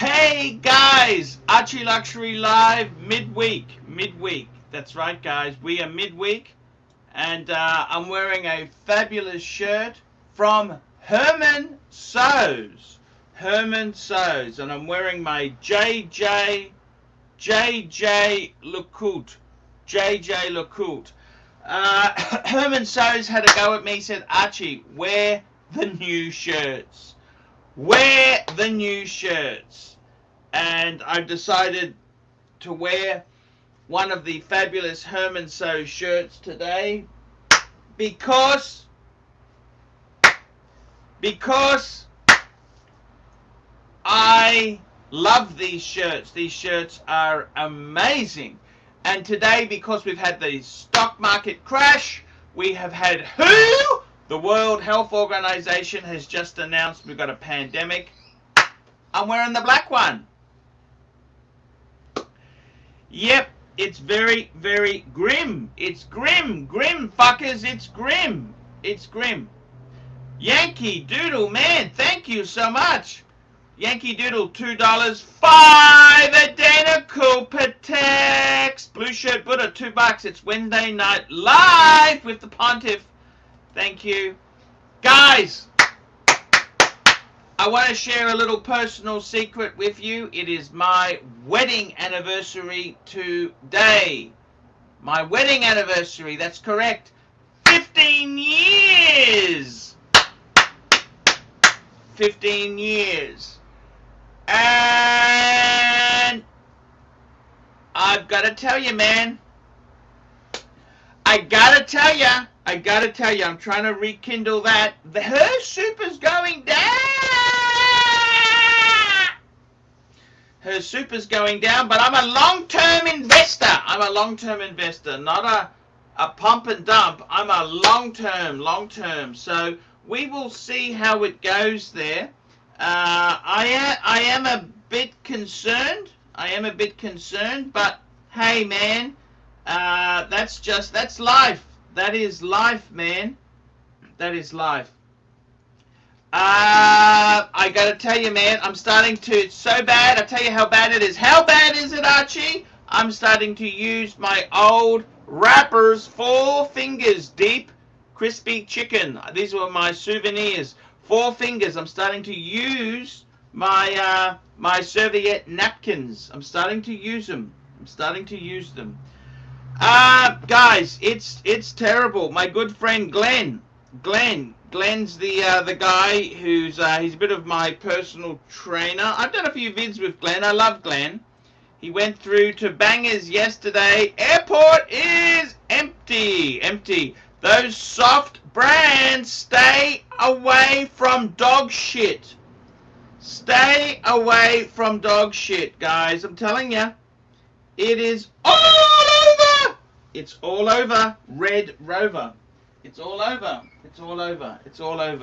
Hey guys, Archieluxury live midweek. That's right guys, we are midweek, and I'm wearing a fabulous shirt from Herman Sews, and I'm wearing my JJ LeCoultre. Herman Sews had a go at me, said, Archie, wear the new shirts. Wear the new shirts. And I've decided to wear one of the fabulous Herman Sews shirts today because I love these shirts. These shirts are amazing. And today, because we've had the stock market crash, we have had who? The World Health Organization has just announced we've got a pandemic. I'm wearing the black one. Yep, it's very, very grim. It's grim, fuckers. It's grim. Yankee Doodle, man, thank you so much. Yankee Doodle, $2. 5 identical Patex. Blue Shirt Buddha, $2. It's Wednesday night live with the Pontiff. Thank you. Guys, I want to share a little personal secret with you. It is my wedding anniversary today. My wedding anniversary, that's correct. 15 years. 15 years. And I've got to tell you, man. I gotta tell you, I'm trying to rekindle that. Her super's going down. Her super's going down, but I'm a long-term investor. Not a pump and dump. I'm a long-term. So we will see how it goes there. I am a bit concerned. But hey, man. That's life. That is life, man. That is life. I gotta tell you, man, I'm starting to, it's so bad. I'll tell you how bad it is. How bad is it, Archie? I'm starting to use my old wrappers, 4 fingers deep, crispy chicken. These were my souvenirs. 4 fingers. I'm starting to use my, my serviette napkins. I'm starting to use them. Guys, it's terrible. My good friend Glenn's the guy who's he's a bit of my personal trainer. I've done a few vids with Glenn. I love Glenn. He went through to Bangers yesterday. Airport is empty. Those soft brands, stay away from dog shit. Stay away from dog shit, guys. I'm telling you, it is all over. It's all over, Red Rover. It's all over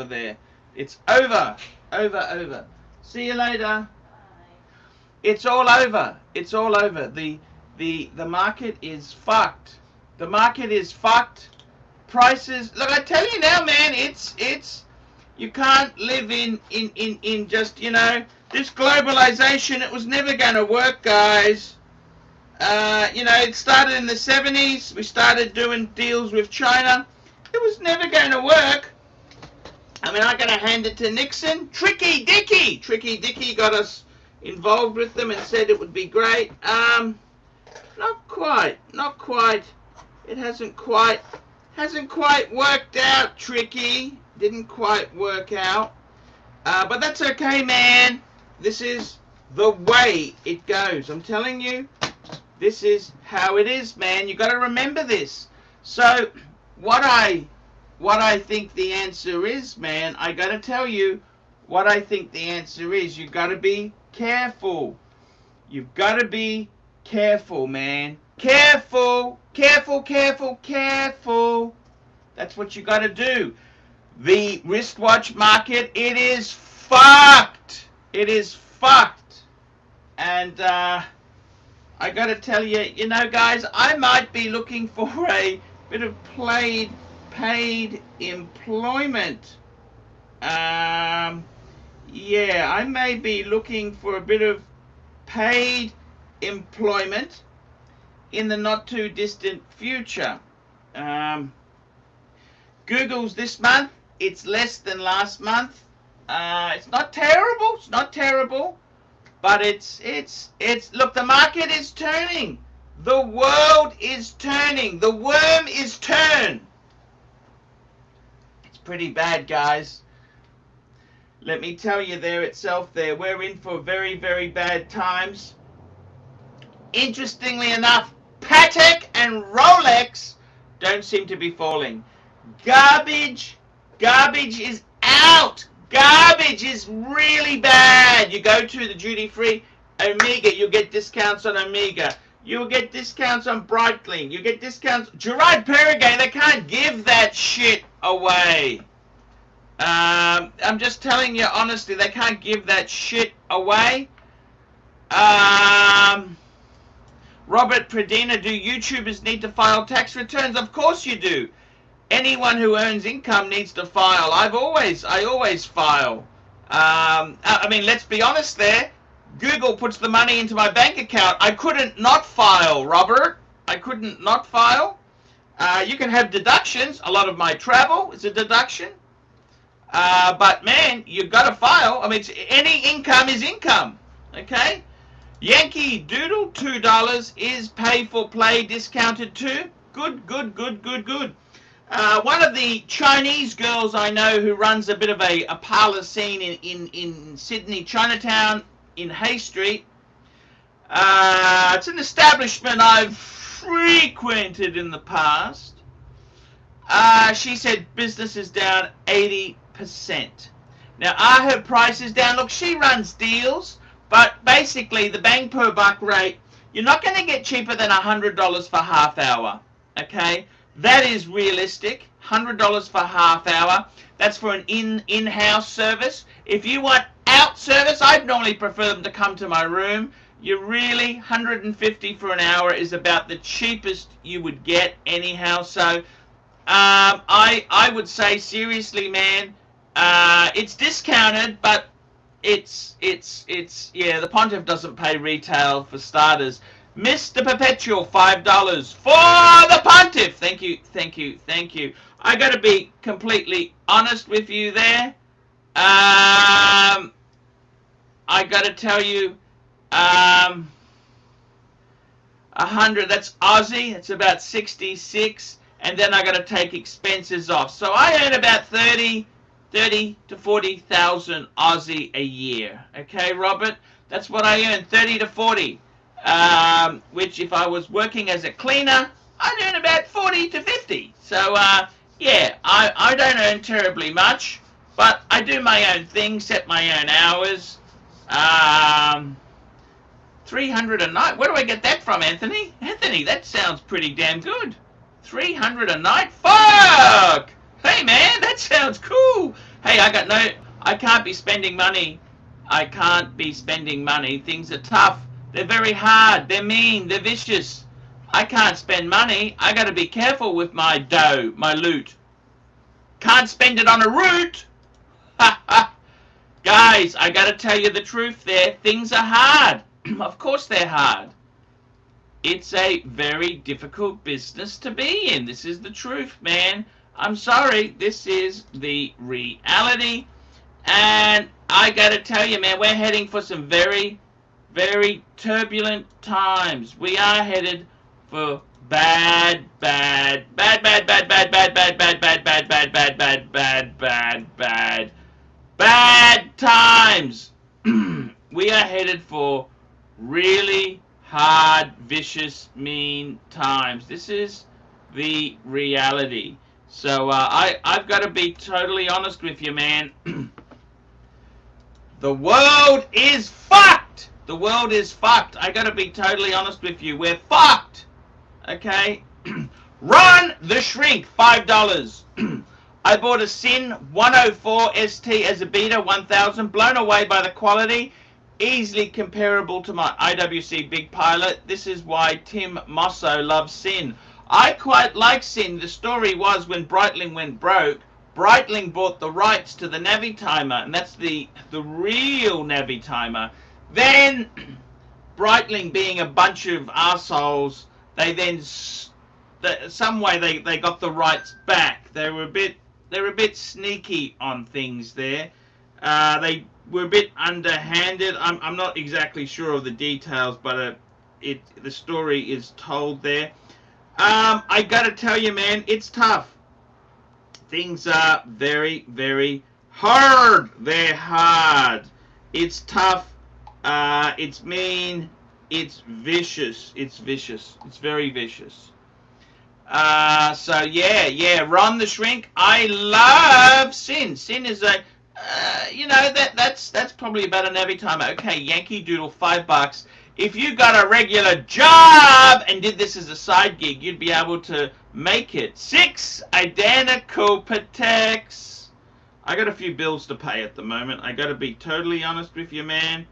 there. It's over. See you later. It's all over. The market is fucked. Prices, look, I tell you now, man, it's you can't live in just, you know, this globalization. It was never going to work, guys. You know, it started in the 70s. We started doing deals with China. It was never going to work. I mean, I'm going to hand it to Nixon. Tricky Dicky got us involved with them and said it would be great. Not quite. It hasn't quite worked out, Tricky. Didn't quite work out. But that's okay, man. This is the way it goes. I'm telling you. This is how it is, man. You got to remember this. So, what I think the answer is, man, I got to tell you what I think the answer is. You got to be careful. You've got to be careful, man. Careful. That's what you got to do. The wristwatch market, it is fucked. And I got to tell you, you know, guys, I might be looking for a bit of paid employment. Yeah, I may be looking for a bit of paid employment in the not too distant future. Google's this month, it's less than last month. It's not terrible. It's not terrible, but it's look, the market is turning. The world is turning. The worm is turned. It's pretty bad, guys. Let me tell you there itself there. We're in for very, very bad times. Interestingly enough, Patek and Rolex don't seem to be falling. Garbage is out. Garbage is really bad. You go to the duty-free Omega, you'll get discounts on Omega. You'll get discounts on Breitling. You get discounts. Gerard Perregay, they can't give that shit away. I'm just telling you honestly, they can't give that shit away. Robert Predina, do YouTubers need to file tax returns? Of course you do. Anyone who earns income needs to file. I always file. I mean, let's be honest there. Google puts the money into my bank account. I couldn't not file, Robert. I couldn't not file. You can have deductions. A lot of my travel is a deduction. But man, you've got to file. I mean, any income is income. Okay? Yankee Doodle, $2 is pay for play discounted too. Good. One of the Chinese girls I know who runs a bit of a parlor scene in Sydney, Chinatown, in Hay Street. It's an establishment I've frequented in the past. She said business is down 80%. Now, are her prices down? Look, she runs deals, but basically the bang per buck rate, you're not going to get cheaper than $100 for half hour. Okay? That is realistic. $100 for half hour. That's for an in-house service. If you want out service, I'd normally prefer them to come to my room. You really, $150 for an hour is about the cheapest you would get anyhow. So I would say seriously, man, it's discounted, but it's yeah, the Pontiff doesn't pay retail for starters. Mr. Perpetual, $5 for the Pontiff. Thank you. I got to be completely honest with you there. I got to tell you, 100. That's Aussie. It's about 66, and then I got to take expenses off. So I earn about 30 to 40,000 Aussie a year. Okay, Robert, that's what I earn, 30 to 40. Which if I was working as a cleaner, I'd earn about 40 to 50. So, yeah, I don't earn terribly much, but I do my own thing, set my own hours. 300 a night. Where do I get that from, Anthony? Anthony, that sounds pretty damn good. 300 a night? Fuck! Hey, man, that sounds cool. Hey, I can't be spending money. Things are tough. They're very hard. They're mean. They're vicious. I can't spend money. I got to be careful with my dough, my loot. Can't spend it on a root. Ha ha. Guys, I got to tell you the truth there. Things are hard. Of course they're hard. It's a very difficult business to be in. This is the truth, man. I'm sorry. This is the reality. And I got to tell you, man, we're heading for some very, very turbulent times. We are headed for bad times. We are headed for really hard, vicious, mean times. This is the reality. So I've got to be totally honest with you, man. The world is fucked. The world is fucked. I got to be totally honest with you. We're fucked. Okay? Run the Shrink, $5. I bought a Sin 104 ST as a beta, 1000. Blown away by the quality. Easily comparable to my IWC Big Pilot. This is why Tim Mosso loves Sin. I quite like Sin. The story was when Breitling went broke, Breitling bought the rights to the Navi Timer, and that's the real Navi Timer. Then Breitling being a bunch of arseholes, they then some way they got the rights back. They were a bit sneaky on things there. They were a bit underhanded. I'm not exactly sure of the details, but the story is told there. I gotta tell you, man, it's tough. Things are very, very hard. They're hard. It's tough. It's mean. It's vicious. It's vicious. It's very vicious. So yeah, Ron the Shrink. I love Sin. Sin is a, that's probably about an every time. Okay, Yankee Doodle, $5. If you got a regular job and did this as a side gig, you'd be able to make it. 6 identical protects. I got a few bills to pay at the moment. I got to be totally honest with you, man.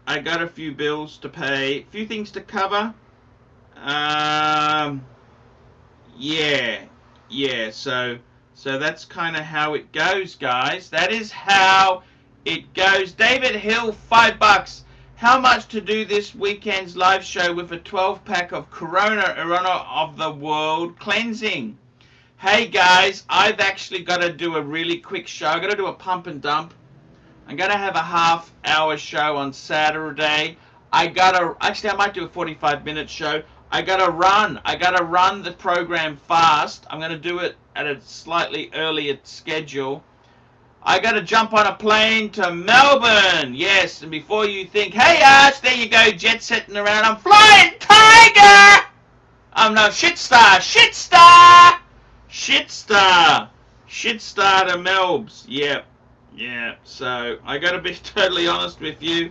I got a few bills to pay, a few things to cover. Yeah. So that's kind of how it goes, guys. That is how it goes. David Hill, $5. How much to do this weekend's live show with a 12-pack of Corona of the World Cleansing? Hey guys, I've actually got to do a really quick show. I've got to do a pump and dump. I'm going to have a half-hour show on Saturday. Actually, I might do a 45-minute show. I got to run the program fast. I'm going to do it at a slightly earlier schedule. I got to jump on a plane to Melbourne. Yes, and before you think, hey, Arch, there you go, jet setting around. I'm flying Tiger! I'm no Shitstar to Melbs. Yep. Yeah, so I gotta be totally honest with you.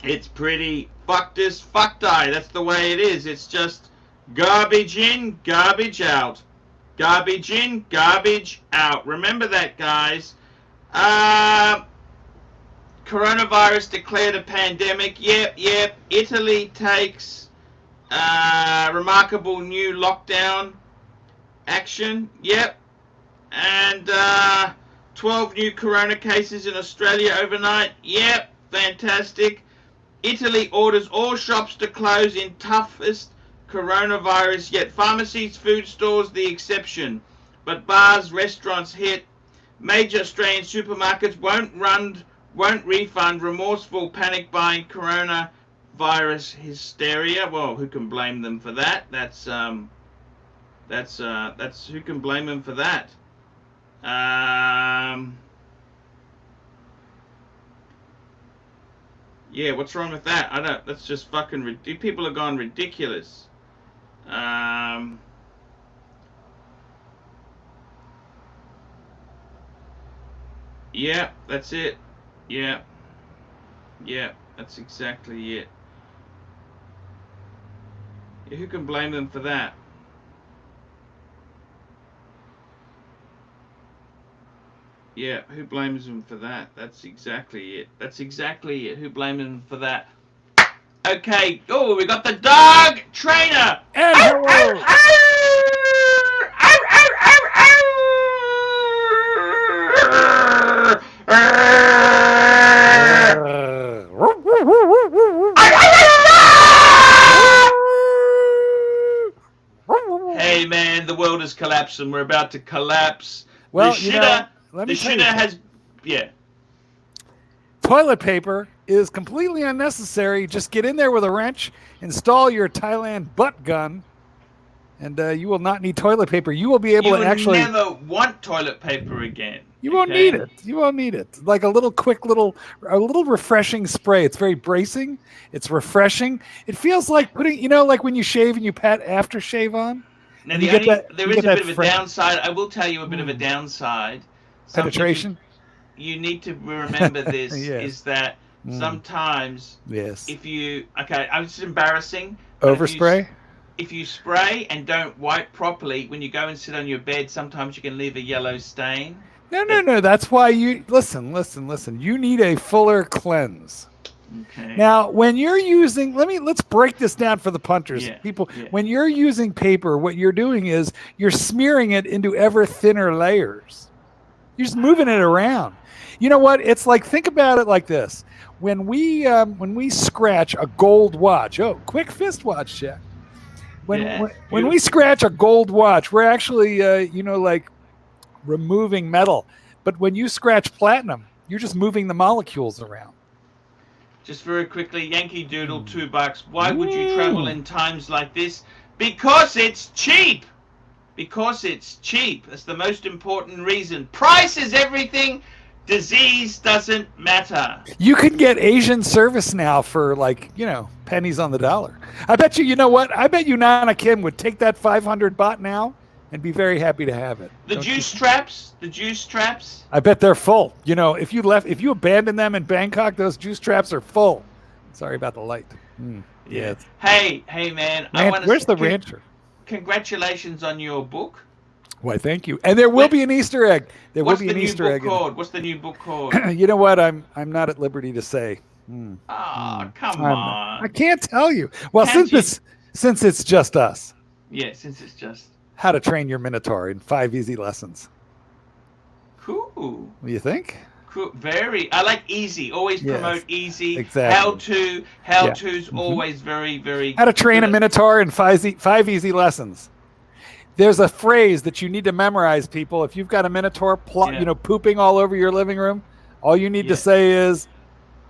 It's pretty fuck this, fuck die. That's the way it is. It's just garbage in, garbage out. Garbage in, garbage out. Remember that, guys. Coronavirus declared a pandemic. Yep. Italy takes remarkable new lockdown action. Yep. And 12 new corona cases in Australia overnight. Yep, fantastic. Italy orders all shops to close in toughest coronavirus yet. Pharmacies, food stores, the exception. But bars, restaurants hit. Major Australian supermarkets won't refund remorseful panic buying coronavirus hysteria. Well, who can blame them for that? That's who can blame them for that? Yeah, what's wrong with that? That's just fucking people are gone ridiculous. Yeah, that's it. Yeah, that's exactly it. Yeah, who can blame them for that? Yeah, who blames them for that? That's exactly it. Who blames them for that? Okay. Oh, we got the dog trainer. And hello. Hey, man, the world is collapsing. We're about to collapse. Well, the shitter has, yeah. Toilet paper is completely unnecessary. Just get in there with a wrench, install your Thailand butt gun, and you will not need toilet paper. You will be able to actually... You will never want toilet paper again. You won't need it. You won't need it. Like a little refreshing spray. It's very bracing. It's refreshing. It feels like putting, like when you shave and you pat aftershave on. Now, there is a bit of a downside. I will tell you a bit of a downside. Penetration? You need to remember this, yes. Is that sometimes if you... Okay, it's embarrassing. Overspray? If you spray and don't wipe properly, when you go and sit on your bed, sometimes you can leave a yellow stain. No. That's why you... Listen. You need a fuller cleanse. Okay. Now, when you're using... Let's break this down for the punters. People, when you're using paper, what you're doing is you're smearing it into ever thinner layers. You're just moving it around. You know what? It's like, think about it like this. When we scratch a gold watch, quick fist watch check. When we scratch a gold watch, we're actually like removing metal. But when you scratch platinum, you're just moving the molecules around. Just very quickly, Yankee Doodle, $2. Why would you travel in times like this? Because it's cheap. Because it's cheap. That's the most important reason. Price is everything. Disease doesn't matter. You can get Asian service now for pennies on the dollar. I bet you know what? I bet you Nana Kim would take that 500 baht now and be very happy to have it. The juice traps? I bet they're full. If you abandon them in Bangkok, those juice traps are full. Sorry about the light. Yeah. Hey, man. Where's the rancher? Congratulations on your book. Why, thank you. And there will be an Easter egg. What's the new book called? You know what? I'm not at liberty to say. Come on. I can't tell you. Well, since it's just us. Yeah, since it's just. How to Train Your Minotaur in 5 easy lessons. Cool. What do you think? Cool. Very. I like easy. Always promote easy. Exactly. How-to's always very, very. How to Train a Minotaur in 5 easy lessons. There's a phrase that you need to memorize, people. If you've got a Minotaur pooping all over your living room, all you need to say is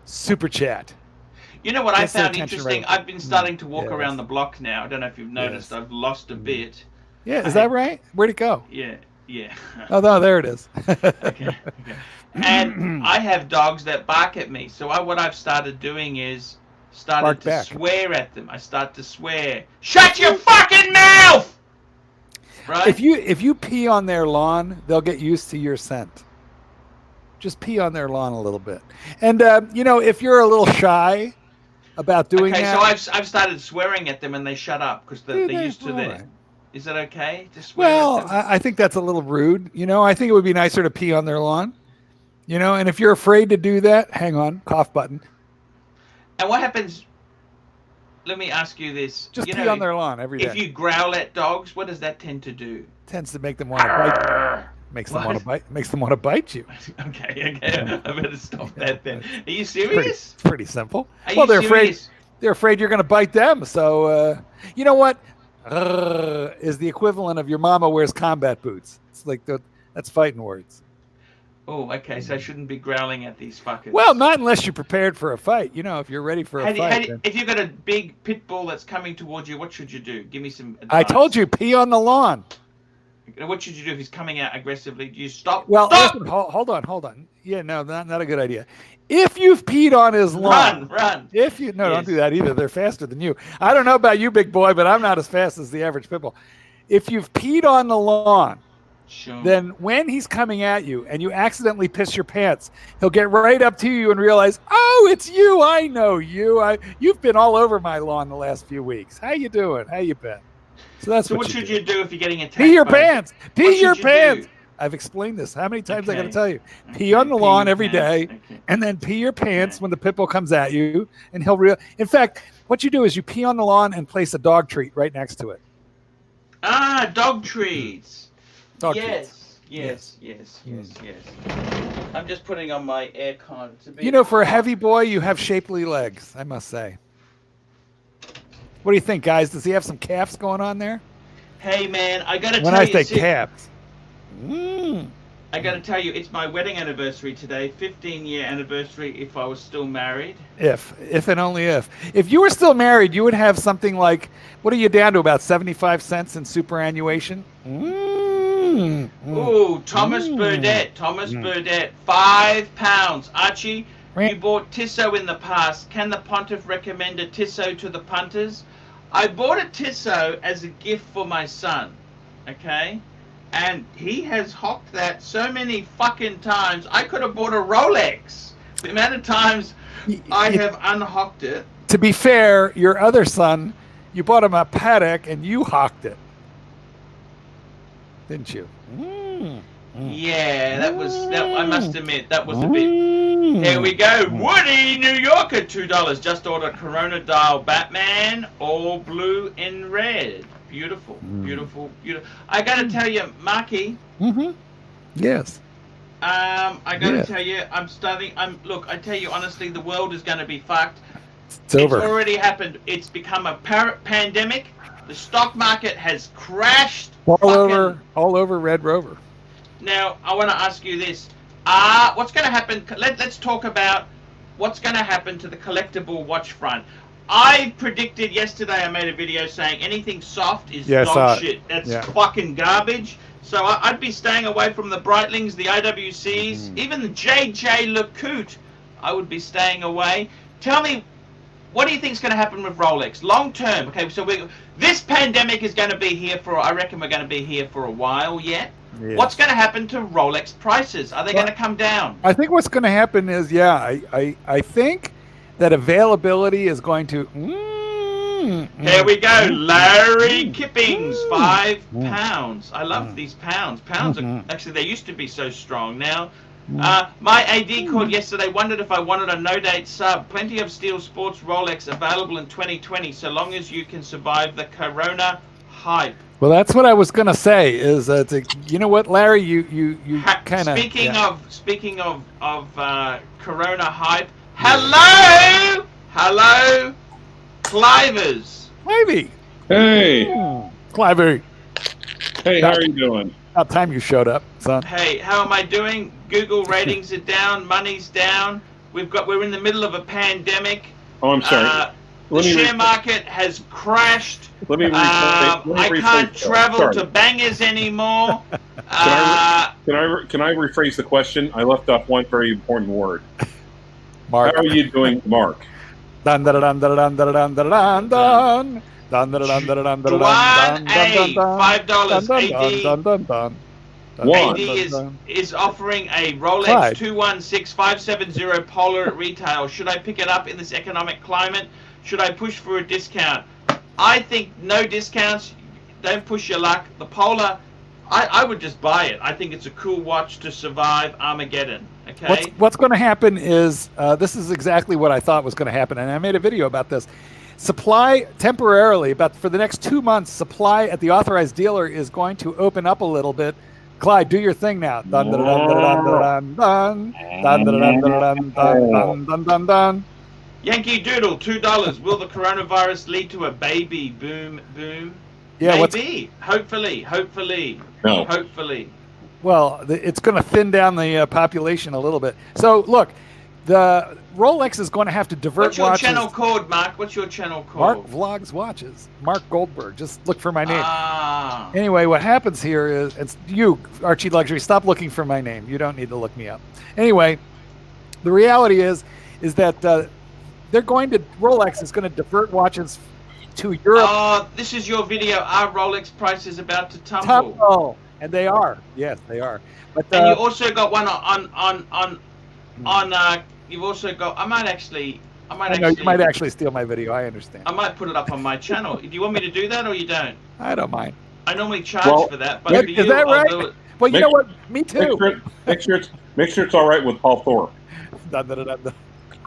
super chat. You know what I found interesting? Right. I've been starting to walk around the block now. I don't know if you've noticed. I've lost a bit. Yeah, is that right? Where'd it go? Yeah. Oh, no, there it is. Okay. And I have dogs that bark at me. So what I've started doing is swear at them. I start to swear. Shut your fucking mouth! Right? If you pee on their lawn, they'll get used to your scent. Just pee on their lawn a little bit. And, if you're a little shy about doing that. Okay, so I've started swearing at them and they shut up because they're used to that. Right. Is that okay to swear at them? I think that's a little rude. I think it would be nicer to pee on their lawn. And if you're afraid to do that, hang on, cough button. And what happens? Let me ask you this. Just pee on their lawn every day. If you growl at dogs, what does that tend to do? Tends to make them want to bite. Makes them want to bite you. Okay. I better stop that then. Are you serious? It's pretty simple. They're serious? They're afraid you're going to bite them. So, you know what? Is the equivalent of your mama wears combat boots. It's like that's fighting words. Oh, okay. So I shouldn't be growling at these fuckers. Well, not unless you're prepared for a fight. If you're ready for a fight. If you've got a big pit bull that's coming towards you, what should you do? Give me some advice. I told you, pee on the lawn. What should you do if he's coming out aggressively? Do you stop? Well, stop! Listen, hold on. Yeah, no, not a good idea. If you've peed on his lawn, run. If you don't do that either. They're faster than you. I don't know about you, big boy, but I'm not as fast as the average pit bull. If you've peed on the lawn, then when he's coming at you and you accidentally piss your pants, he'll get right up to you and realize, oh, it's you. I know you. You've been all over my lawn the last few weeks. How you doing? How you been? So what should you do if you're getting attacked? Pee your pants. Pee your pants. I've explained this. How many times I got to tell you? Pee on the lawn every day, and then pee your pants when the pit bull comes at you, and he'll In fact, what you do is you pee on the lawn and place a dog treat right next to it. Dog treats. Dog treats. Yes. I'm just putting on my aircon. For a heavy boy, you have shapely legs, I must say. What do you think, guys? Does he have some calves going on there? Hey, man, I got to tell you. When I say calves. I got to tell you, it's my wedding anniversary today, 15-year anniversary if I was still married. If and only if. If you were still married, you would have something like, what are you down to, about 75 cents in superannuation? Ooh, Thomas Burdett, £5. Archie, you bought Tissot in the past. Can the Pontiff recommend a Tissot to the punters? I bought a Tissot as a gift for my son, okay? And he has hocked that so many fucking times. I could have bought a Rolex. The amount of times I have unhocked it. To be fair, your other son, you bought him a paddock and you hocked it. Didn't you? Yeah, that I must admit, that was a bit. Here we go. Woody, New Yorker, $2. Just ordered Corona dial Batman, all blue and red. Beautiful. I got to tell you, Marky. Yes. I gotta tell you, look, I tell you honestly, the world is gonna be fucked. It's over. It's already happened. It's become a pandemic. The stock market has crashed. All over Red Rover. Now, I want to ask you this. What's going to happen? Let's talk about what's going to happen to the collectible watch front. I predicted yesterday, I made a video saying anything soft is dog shit. That's fucking garbage. So I'd be staying away from the Breitlings, the IWCs, even the JJ LeCoultre. I would be staying away. Tell me, what do you think is going to happen with Rolex long term? Okay, so this pandemic is going to be here I reckon we're going to be here for a while yet. Yes. What's going to happen to Rolex prices? Are they going to come down? I think what's going to happen is, I think that availability is going to... There we go. Larry Kippings, £5. I love these pounds. Pounds are actually, they used to be so strong. Now, my AD called yesterday, wondered if I wanted a no-date sub. Plenty of Steel Sports Rolex available in 2020, so long as you can survive the Corona hype. Well, that's what I was going to say. Is you know what, Larry? You kind of speaking of Corona hype. Hello, Clivers. Clivey. Hey, Clivey. Hey, how are you doing? About time you showed up, son. Hey, how am I doing? Google ratings are down. Money's down. We're in the middle of a pandemic. Oh, I'm sorry. The share market has crashed. Let me I can't travel to Bangers anymore. Can I rephrase the question? I left off one very important word. Mark. How are you doing, Mark? Dun dun dun dun dun dun dun dun dun dun. $5. AD is offering a Rolex 216570 Polar at retail. Should I pick it up in this economic climate? Should I push for a discount? I think no discounts. Don't push your luck. The Polar, I would just buy it. I think it's a cool watch to survive Armageddon. Okay. What's going to happen is this is exactly what I thought was going to happen, and I made a video about this. Supply temporarily, for the next 2 months, supply at the authorized dealer is going to open up a little bit. Clyde, do your thing now. Dun dun dun dun dun dun dun dun dun dun dun dun dun dun. Yankee Doodle, $2. Will the coronavirus lead to a baby boom? Yeah, maybe. Hopefully. No. Hopefully. Well, it's going to thin down the population a little bit. So, look, the Rolex is going to have to divert watches. What's your channel called, Mark? What's your channel called? Mark Vlogs Watches. Mark Goldberg. Just look for my name. Anyway, what happens here is, it's you, Archieluxury, stop looking for my name. You don't need to look me up. Anyway, the reality is that Rolex is going to divert watches to Europe. Oh, this is your video. Are Rolex prices about to tumble? And they are. Yes, they are. But and you also got one on you've also got. I might actually. You might actually steal my video. I understand. I might put it up on my channel. Do you want me to do that or you don't? I don't mind. I normally charge for that, but is that right? Well, you know what? Me too. Make sure it's all right with Paul Thorpe.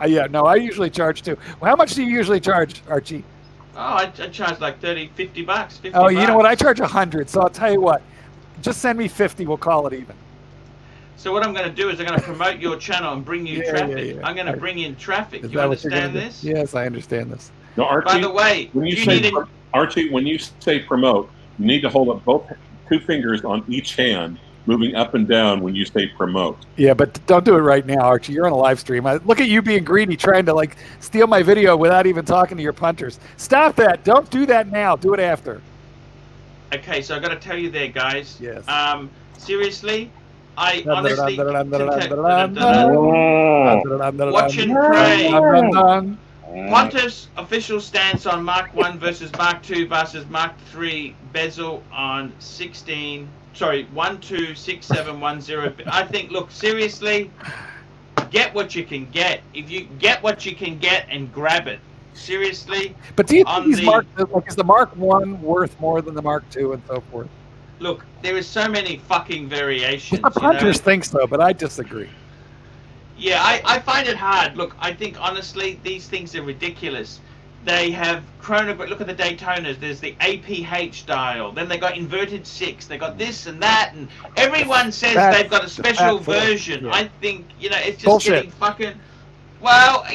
Yeah, no, I usually charge too. Well, how much do you usually charge, Archie? Oh, I charge like $50. Oh, you know what? I charge 100. So I'll tell you what. Just send me 50. We'll call it even. So what I'm going to do is I'm going to promote your channel and bring you traffic. Yeah. I'm going to bring in traffic. Do you understand this? Yes, I understand this. No, Archie, by the way, when you say promote, you need to hold up both 2 fingers on each hand, moving up and down when you say promote. Yeah, but don't do it right now, Archie. You're on a live stream. Look at you being greedy, trying to steal my video without even talking to your punters. Stop that. Don't do that now. Do it after. Okay, so I've got to tell you there, guys. Yes. Seriously, I honestly watch and pray. Pontiff's official stance on Mark 1 versus Mark 2 versus Mark 3 bezel on 126710. I think, look, seriously, get what you can get. If you get what you can get and grab it. Seriously. But do you think is the Mark 1 worth more than the Mark 2 and so forth? Look, there is so many fucking variations. The punters think so, but I disagree. Yeah, I find it hard. Look, I think honestly these things are ridiculous. They have chronograph. Look at the Daytonas. There's the APH dial. Then they got inverted 6. They got this and that, and everyone says they've got a special version. Yeah. I think it's just Bullshit. getting fucking. Well,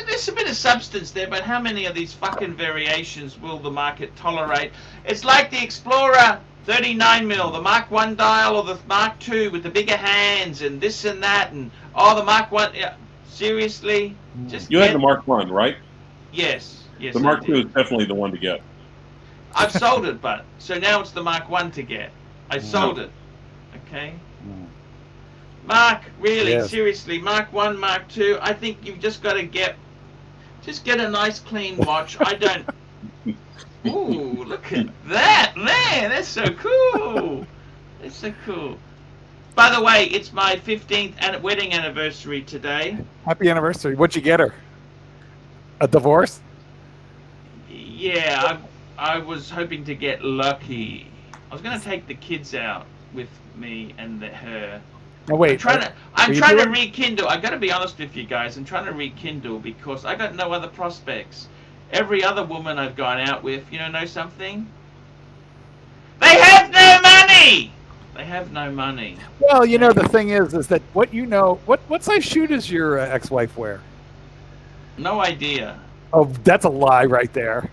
there's a bit of substance there, but how many of these fucking variations will the market tolerate? It's like the Explorer 39mm, the Mark 1 dial, or the Mark 2 with the bigger hands, and this and that, and the Mark 1. Yeah, seriously, just You had the Mark 1, right? Yes. The Mark 2 is definitely the one to get. I've sold it, but so now it's the Mark 1 to get. I sold it. Okay. Mark, really, Yes. seriously, Mark 1, Mark 2. I think you've just got to get a nice clean watch. I don't. Ooh, look at that, man! That's so cool. That's so cool. By the way, it's my 15th wedding anniversary today. Happy anniversary. What'd you get her? A divorce? Yeah, I was hoping to get lucky. I was going to take the kids out with me and her. No, wait. I'm trying to rekindle. I got to be honest with you guys. I'm trying to rekindle because I got no other prospects. Every other woman I've gone out with, know something? They have no money. They have no money. Well, the thing is that what size shoe does your ex-wife wear? No idea. Oh, that's a lie right there.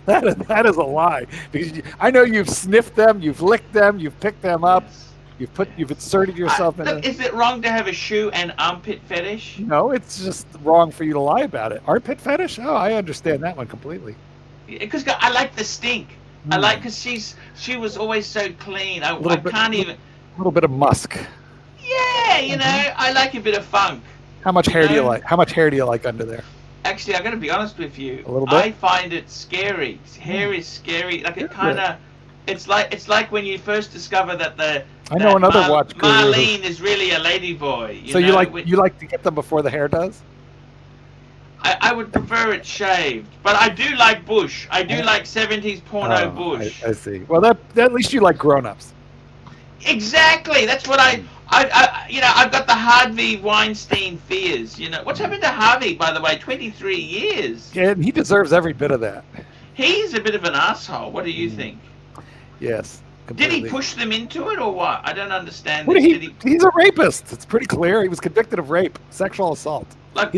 That is a lie because I know you've sniffed them, you've licked them, you've picked them up, Yes. you've inserted yourself in. Look, is it wrong to have a shoe and armpit fetish? No, it's just wrong for you to lie about it. Armpit fetish? Oh, I understand that one completely. Because I like the stink. I like because she was always so clean. I can't even. A little bit of musk. Yeah, I like a bit of funk. How much hair do you like? How much hair do you like under there? Actually, I got to be honest with you. A little bit? I find it scary. Hair is scary. Like it kind of. It's like when you first discover that I know another watch guru. Marlene is really a ladyboy. So you like to get them before the hair does? I would prefer it shaved, but I do like bush. I do like 70s porno bush. I see. Well, at least you like grown-ups. Exactly. That's what I've got the Harvey Weinstein fears. What's happened to Harvey, by the way? 23 years. Yeah, and he deserves every bit of that. He's a bit of an asshole. What do you think? Yes. Did Completely. he push them into it or what? I don't understand What this. he's a rapist. It's pretty clear. He was convicted of rape, sexual assault. What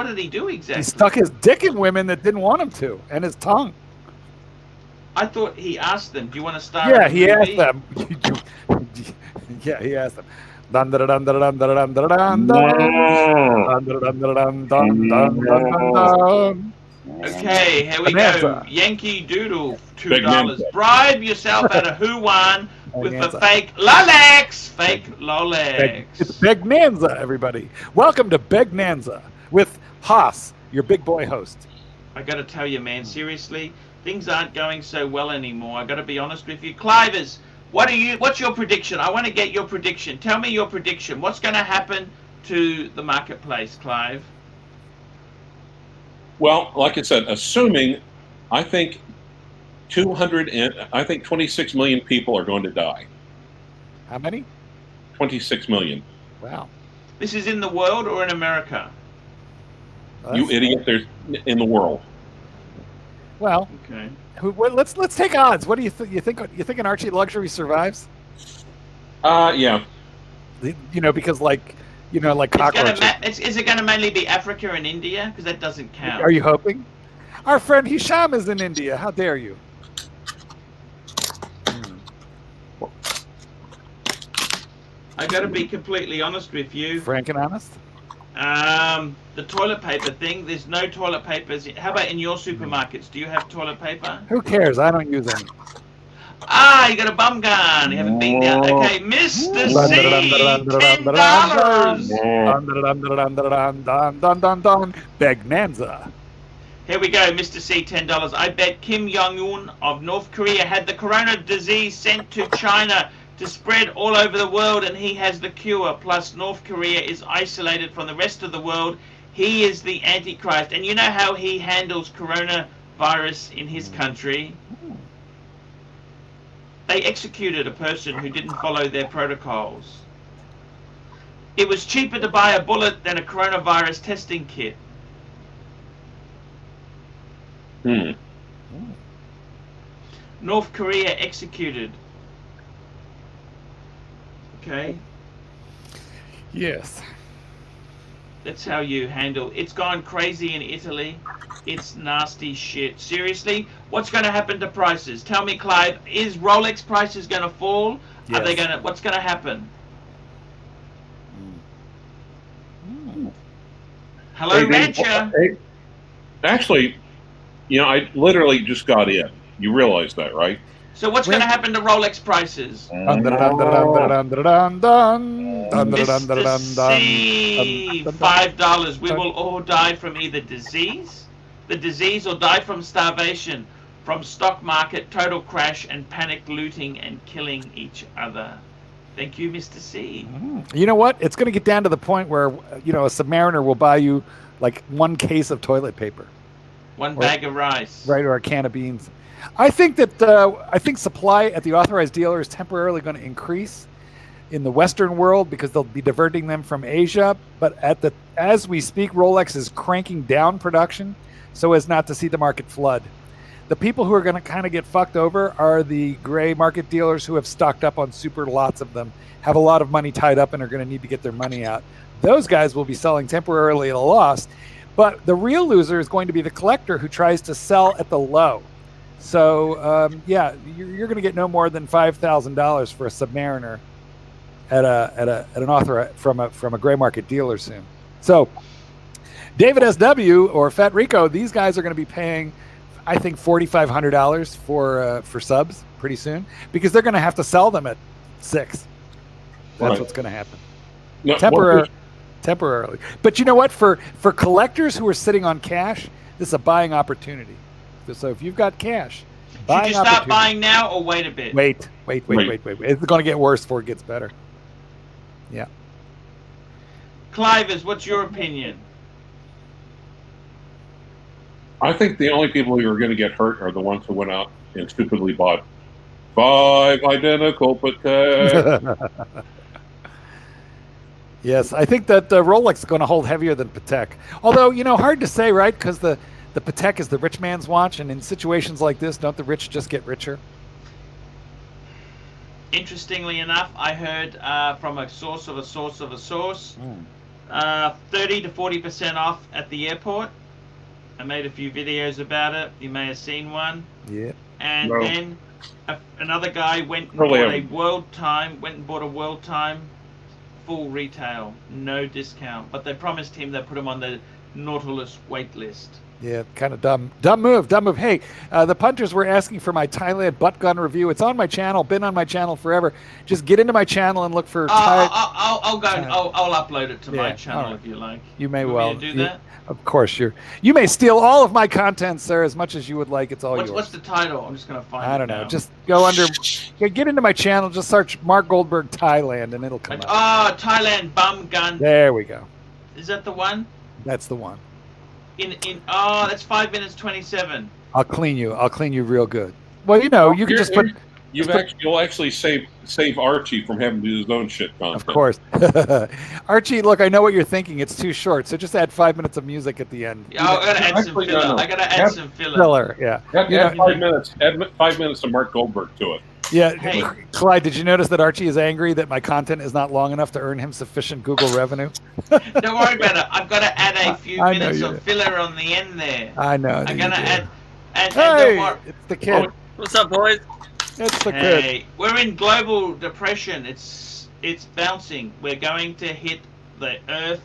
did he do exactly? He stuck his dick in women that didn't want him to, and his tongue. I thought he asked them, "Do you want to star?" Yeah, in a he movie? asked them. Yeah, he asked them. Dun dun dun dun dun dun dun dun dun dun dun dun dun dun dun. Okay, here we Bonanza. go. Yankee Doodle, $2. Bonanza. Bribe yourself at a Who-Wan with the Bonanza. fake Lolex. Fake Lolex. It's Begnanza, everybody. Welcome to Begnanza with Haas, your big boy host. I got to tell you, man, seriously, things aren't going so well anymore. I got to be honest with you. Clivers, what's your prediction? I want to get your prediction. Tell me your prediction. What's going to happen to the marketplace, Clive? Well, like I said, assuming, I think 26 million people are going to die. How many? 26 million. Wow. This is in the world or in America? You idiot! There's in the world. Well, Okay. let's take odds. What do you think? You think an Archieluxury survives? Yeah. Because like cockroaches. Is it going to mainly be Africa and India? Because that doesn't count. Are you hoping? Our friend Hisham is in India. How dare you? I got to be completely honest with you. Frank and honest? The toilet paper thing. There's no toilet papers. How about in your supermarkets? Do you have toilet paper? Who cares? I don't use any. You got a bum gun. You haven't been down. Okay, Mr. C, $10. Begnanza. Here we go, Mr. C, $10. I bet Kim Jong-un of North Korea had the corona disease sent to China to spread all over the world, and he has the cure. Plus, North Korea is isolated from the rest of the world. He is the Antichrist. And you know how he handles coronavirus in his country? They executed a person who didn't follow their protocols. It was cheaper to buy a bullet than a coronavirus testing kit. North Korea executed. Okay. Yes. That's how you handle. It's gone crazy in Italy. It's nasty shit. Seriously, what's going to happen to prices? Tell me, Clive. Is Rolex prices going to fall? Yes. Are they going to? What's going to happen? Hello, Hey, Rancher. hey, actually, I literally just got in. You realize that, right? So what's going to happen to Rolex prices? Mr. C, $5. We will all die from either the disease, or die from starvation, from stock market total crash and panic looting and killing each other. Thank you, Mr. C. You know what? It's going to get down to the point where, a Submariner will buy you like one case of toilet paper. One bag of rice. Right, or a can of beans. I think that supply at the authorized dealer is temporarily going to increase in the Western world because they'll be diverting them from Asia. But as we speak, Rolex is cranking down production so as not to see the market flood. The people who are going to kind of get fucked over are the gray market dealers who have stocked up on super lots of them, have a lot of money tied up, and are going to need to get their money out. Those guys will be selling temporarily at a loss. But the real loser is going to be the collector who tries to sell at the low. So, you're going to get no more than $5,000 for a Submariner at an author from a gray market dealer soon. So, David SW or Fat Rico, these guys are going to be paying, I think, $4,500 for subs pretty soon because they're going to have to sell them at $6,000. That's what's going to happen. No, Temporarily. But you know what? For collectors who are sitting on cash, this is a buying opportunity. So if you've got cash, should you start buying now or wait a bit? Wait. It's going to get worse before it gets better. Yeah. Clivers, what's your opinion? I think the only people who are going to get hurt are the ones who went out and stupidly bought 5 identical Patek. Yes, I think that Rolex is going to hold heavier than Patek. Although, hard to say, right? Because the Patek is the rich man's watch, and in situations like this, don't the rich just get richer? Interestingly enough, I heard from a source 30 to 40% off at the airport. I made a few videos about it. You may have seen one. Yeah. And then another guy went and bought a World Time full retail, no discount. But they promised him they'd put him on the Nautilus wait list. Yeah, kind of dumb move. Hey, the punters were asking for my Thailand butt gun review. It's on my channel, been on my channel forever. Just get into my channel and look for. I'll go. I'll upload it to my channel if you like. You may well do that. Of course, you may steal all of my content, sir, as much as you would like. It's all yours. What's the title? I'm just gonna find it. I don't know. Just go under. Get into my channel. Just search Mark Goldberg Thailand, and it'll come up. Oh, Thailand bum gun. There we go. Is that the one? That's the one. That's 5 minutes 27. I'll clean you real good. Well, you can just put. You'll actually save Archie from having to do his own shit content. Of course. Archie, look, I know what you're thinking. It's too short, so just add 5 minutes of music at the end. Yeah, I gotta add some filler. No. I gotta add some filler. Yeah. Add 5 minutes. Add 5 minutes of Mark Goldberg to it. Yeah, hey. Clyde, did you notice that Archie is angry that my content is not long enough to earn him sufficient Google revenue? Don't worry about it. I've got to add a few minutes of filler on the end there. I know. I'm going to add... And hey, it's the kid. What's up, boys? It's the kid. We're in global depression. It's bouncing. We're going to hit the earth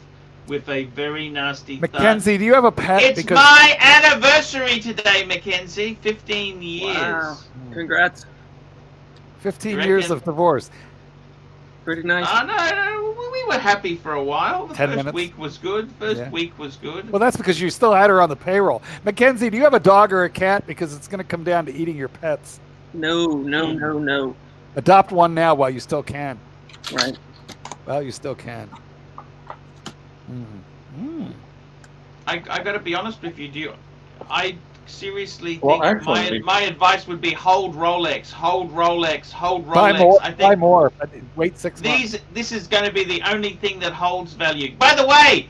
with a very nasty McKenzie, do you have a pet? It's my anniversary today, McKenzie. 15 years. Wow. Congrats. 15 years of divorce. Pretty nice. No, we were happy for a while. The first week was good. Week was good. Well, that's because you still had her on the payroll. McKenzie, do you have a dog or a cat? Because it's going to come down to eating your pets. No. Adopt one now while you still can. Right. Well, you still can. I got to be honest with you. I seriously think my advice would be hold Rolex. Buy more, but wait 6 months. This is going to be the only thing that holds value. By the way,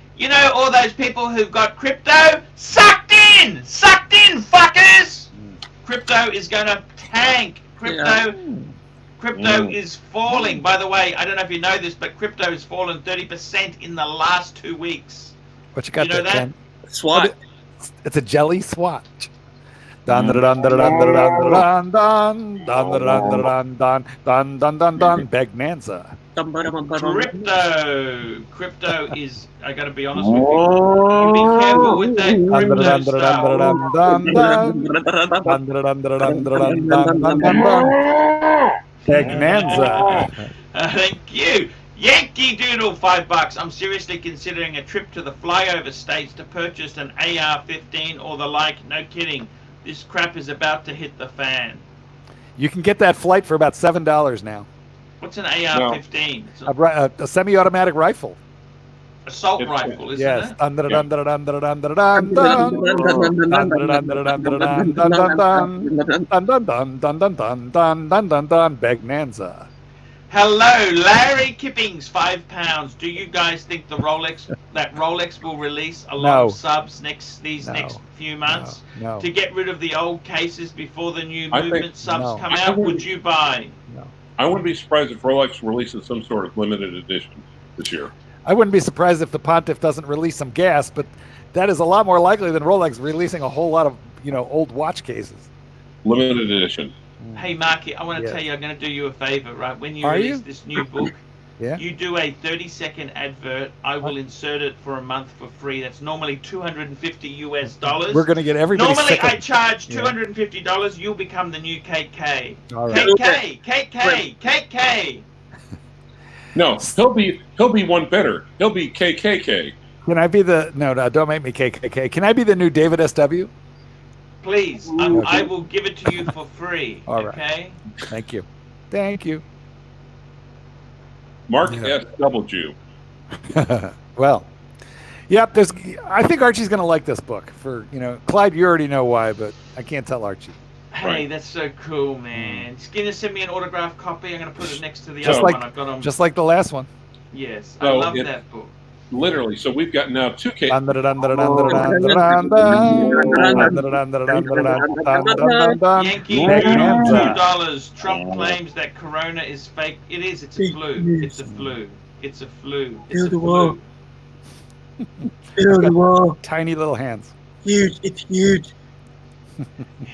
all those people who've got crypto sucked in in, fuckers! Crypto is going to tank. Crypto is falling. By the way, I don't know if you know this, but crypto has fallen 30% in the last 2 weeks. What you got You know there, that? Ken? SWAT. It's a jelly swatch. Dun dun dun dun dun dun dun dun dun dun dun dun dun Begnanza. Crypto is, I gotta be honest with you. You be careful with that crypto stuff. Begnanza. Thank you. Yankee Doodle, $5. I'm seriously considering a trip to the flyover states to purchase an AR-15 or the like. No kidding. This crap is about to hit the fan. You can get that flight for about $7 now. What's an AR-15? A semi-automatic rifle. Assault rifle, isn't yes. it? Begnanza. Hello, Larry Kippings, £5. Do you guys think the Rolex will release a lot of subs next few months to get rid of the old cases before the new movement subs come out? Would you buy? No. I wouldn't be surprised if Rolex releases some sort of limited edition this year. I wouldn't be surprised if the Pontiff doesn't release some gas, but that is a lot more likely than Rolex releasing a whole lot of old watch cases. Limited edition. Hey, Marky, I want to tell you, I'm going to do you a favor, right? When you release this new book, you do a 30-second advert. I will insert it for a month for free. That's normally $250. We're going to get everybody. Normally, I charge $250. You'll become the new KK. All right. KK. No, he'll be one better. He'll be KKK. Can I be the no? Don't make me KKK. Can I be the new David SW? Please, I will give it to you for free. All right. Okay. Thank you. Mark S. Double Jew. Well, yep. I think Archie's going to like this book. Clyde, you already know why, but I can't tell Archie. Hey, that's so cool, man. Skinner sent me an autographed copy. I'm going to put it next to the other one I've got on. Just like the last one. Yes, I love that book. Literally, so we've got now 2 cases. Yankee, $2. Trump claims that Corona is fake. It is. It's a flu. It's a flu. It's a flu. It's a flu. Tiny little hands. Huge. It's huge.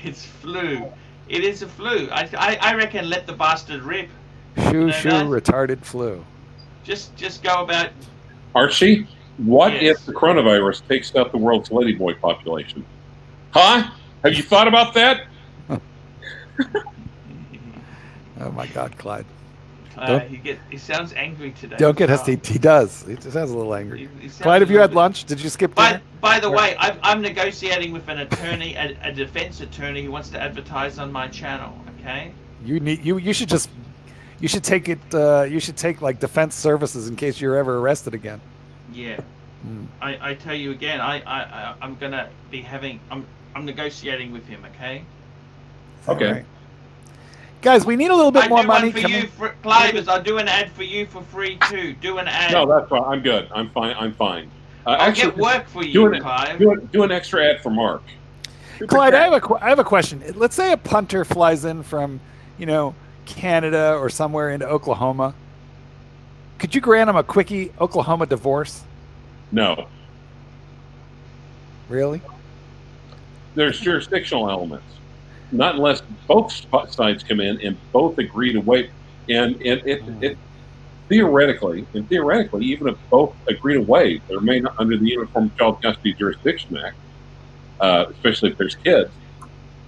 It's flu. It is a flu. I reckon let the bastard rip. Shoo, retarded flu. Just go about. Archie, what if the coronavirus takes out the world's ladyboy population? Huh? Have you thought about that? Oh my God, Clyde. He sounds angry today. Don't get us. He does. He just sounds a little angry. Clyde, have you had lunch? Did you skip dinner? By the way, I'm negotiating with an attorney, a defense attorney who wants to advertise on my channel. Okay. You should take it. You should take like defense services in case you're ever arrested again. Yeah. I tell you again. I'm gonna be having. I'm negotiating with him. Okay. Okay. Right. Guys, we need a little bit more money. Clive, I'll do an ad for you for free too. Do an ad. No, that's fine. I'm good. I'm fine. I'll get work for you, Clive. Do an extra ad for Mark. Clyde, I have a question. Let's say a punter flies in from, Canada or somewhere into Oklahoma. Could you grant him a quickie Oklahoma divorce? No. Really? There's jurisdictional elements. Not unless both sides come in and both agree to waive. And it theoretically, even if both agree to waive, they're made under the Uniform Child Custody Jurisdiction Act, especially if there's kids.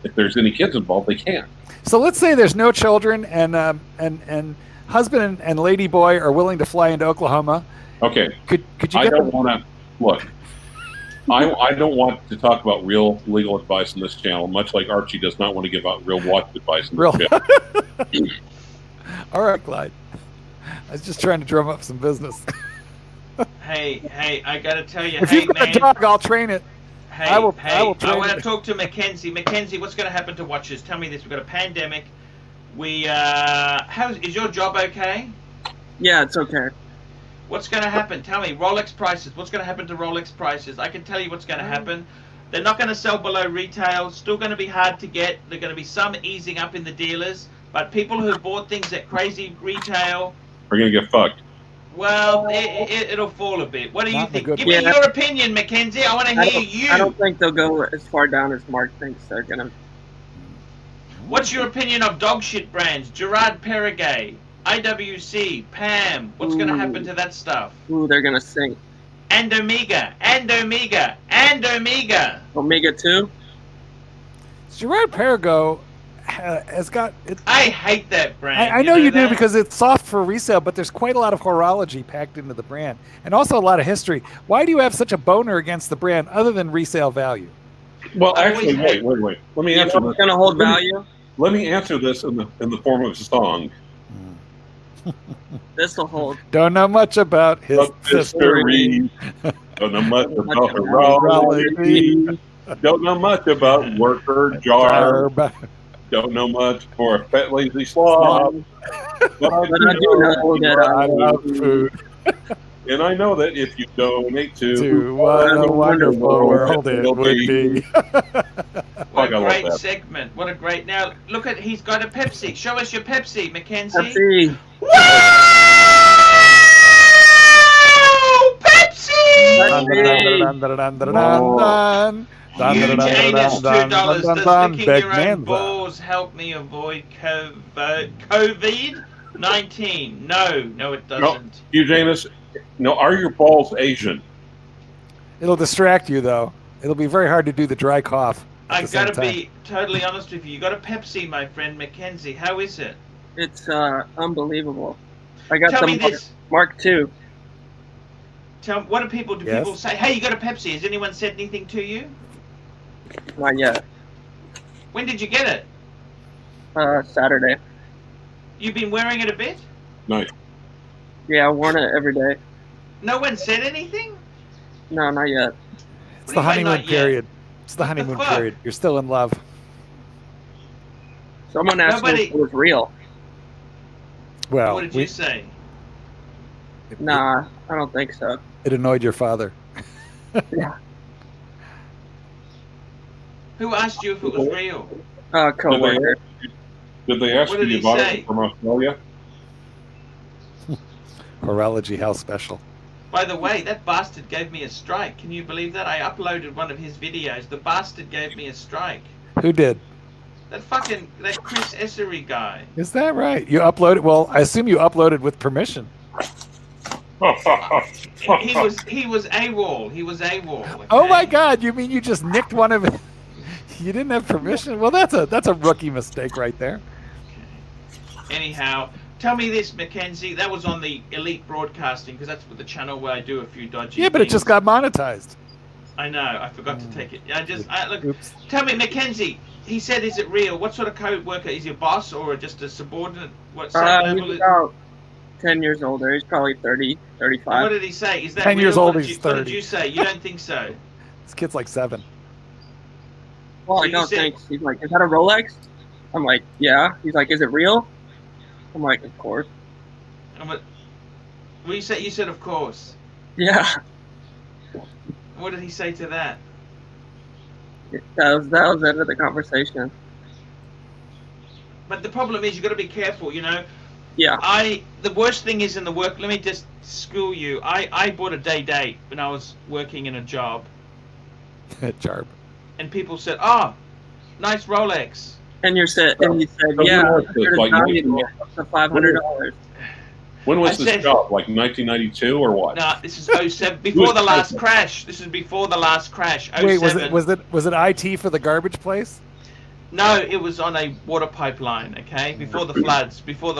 If there's any kids involved, they can't. So let's say there's no children, and husband and lady boy are willing to fly into Oklahoma. Okay. Could you? I don't want to look. I don't want to talk about real legal advice on this channel, much like Archie does not want to give out real watch advice on this channel. All right, Clyde. I was just trying to drum up some business. Hey, I gotta tell you, if you've got a dog, I'll train it. I want to talk to McKenzie. McKenzie, what's going to happen to watches? Tell me this. We've got a pandemic. Is your job okay? Yeah, it's okay. What's going to happen? Tell me. Rolex prices. What's going to happen to Rolex prices? I can tell you what's going to happen. They're not going to sell below retail. Still going to be hard to get. They're going to be some easing up in the dealers. But people who bought things at crazy retail are going to get fucked. Well, it'll fall a bit. What do you Not in a think? good Give way. me your opinion, McKenzie. I want to hear you. I don't think they'll go as far down as Mark thinks they're gonna. What's your opinion of dog shit brands? Gerard Perregay, IWC, Pam. What's going to happen to that stuff? Ooh, they're gonna sink. And Omega, and Omega, and Omega. Omega 2? Gerard Perregaux has got... I hate that brand. I know you do that? because it's soft for resale, but there's quite a lot of horology packed into the brand. And also a lot of history. Why do you have such a boner against the brand other than resale value? Well, I actually, always wait. Let me You answer know this. it's gonna hold value? Let me answer this in the form of a song. This'll hold. Don't know much about his history. Don't know much about horology. horology. Don't know much about worker jar. Jarb. Don't know much for a fat lazy slob. But I But I do know that I love food. And I know that if you donate To what a wonderful world it would be. What I a love great that. segment. What a great... Now, look at... He's got a Pepsi. Show us your Pepsi, McKenzie. Pepsi. Woo! Pepsi! Huge anus, $2. Does licking your own balls help me avoid COVID-19? No, it doesn't. Eugenus, no, are your balls Asian? It'll distract you, though. It'll be very hard to do the dry cough. I gotta be totally honest with you. You got a Pepsi, my friend McKenzie. How is it? It's unbelievable. I got Tell me the this. Mark II. What do people Yes? say? Hey, you got a Pepsi. Has anyone said anything to you? Not yet. When did you get it? Saturday. You've been wearing it a bit? Nice. Yeah, I worn it every day. No one said anything? No, not yet. It's the What do you mean, honeymoon not yet? period. It's the honeymoon fuck? period. You're still in love. Someone asked me if it was real. Well, What did you say? Nah, I don't think so. It annoyed your father. Who asked you if it was real? Coworker. Did they ask What you did to he buy say? it from Australia? Horology, how special. By the way, that bastard gave me a strike. Can you believe that? I uploaded one of his videos. The bastard gave me a strike. Who did? That Chris Essery guy. Is that right? You uploaded? Well, I assume you uploaded with permission. He was AWOL. He was AWOL. Okay? Oh my God! You mean you just nicked one of it? You didn't have permission? Well, that's a rookie mistake right there. Anyhow, tell me this, McKenzie. That was on the Elite Broadcasting because that's the channel where I do a few dodgy. Yeah, but it things. just got monetized. I know. I forgot to take it. Look. Oops. Tell me, McKenzie. He said, "Is it real? What sort of co-worker is your boss or just a subordinate? What level He's is?" about 10 years older. He's probably 30, 35. What did he say? Is that 10 real? years old, What did he's you- What 30. did you say? You don't think so? This kid's like 7. Well, So I you don't said- think. He's like, is that a Rolex? I'm like, yeah. He's like, is it real? I'm like, of course. What you said? You said, of course. Yeah. What did he say to that? That was the end of the conversation. But the problem is, you got to be careful. You know, Yeah. the worst thing is in the work. Let me just school you. I bought a day date when I was working in a job, Jarb. and people said, "Oh, nice Rolex." And you said, So yeah, when was this, like, up to $500. When was I this said- job? Like 1992 or what? No, this is 07, before the last crash. This is before the last crash. 07. Wait, was it IT for the garbage place? No, it was on a water pipeline. Okay, before the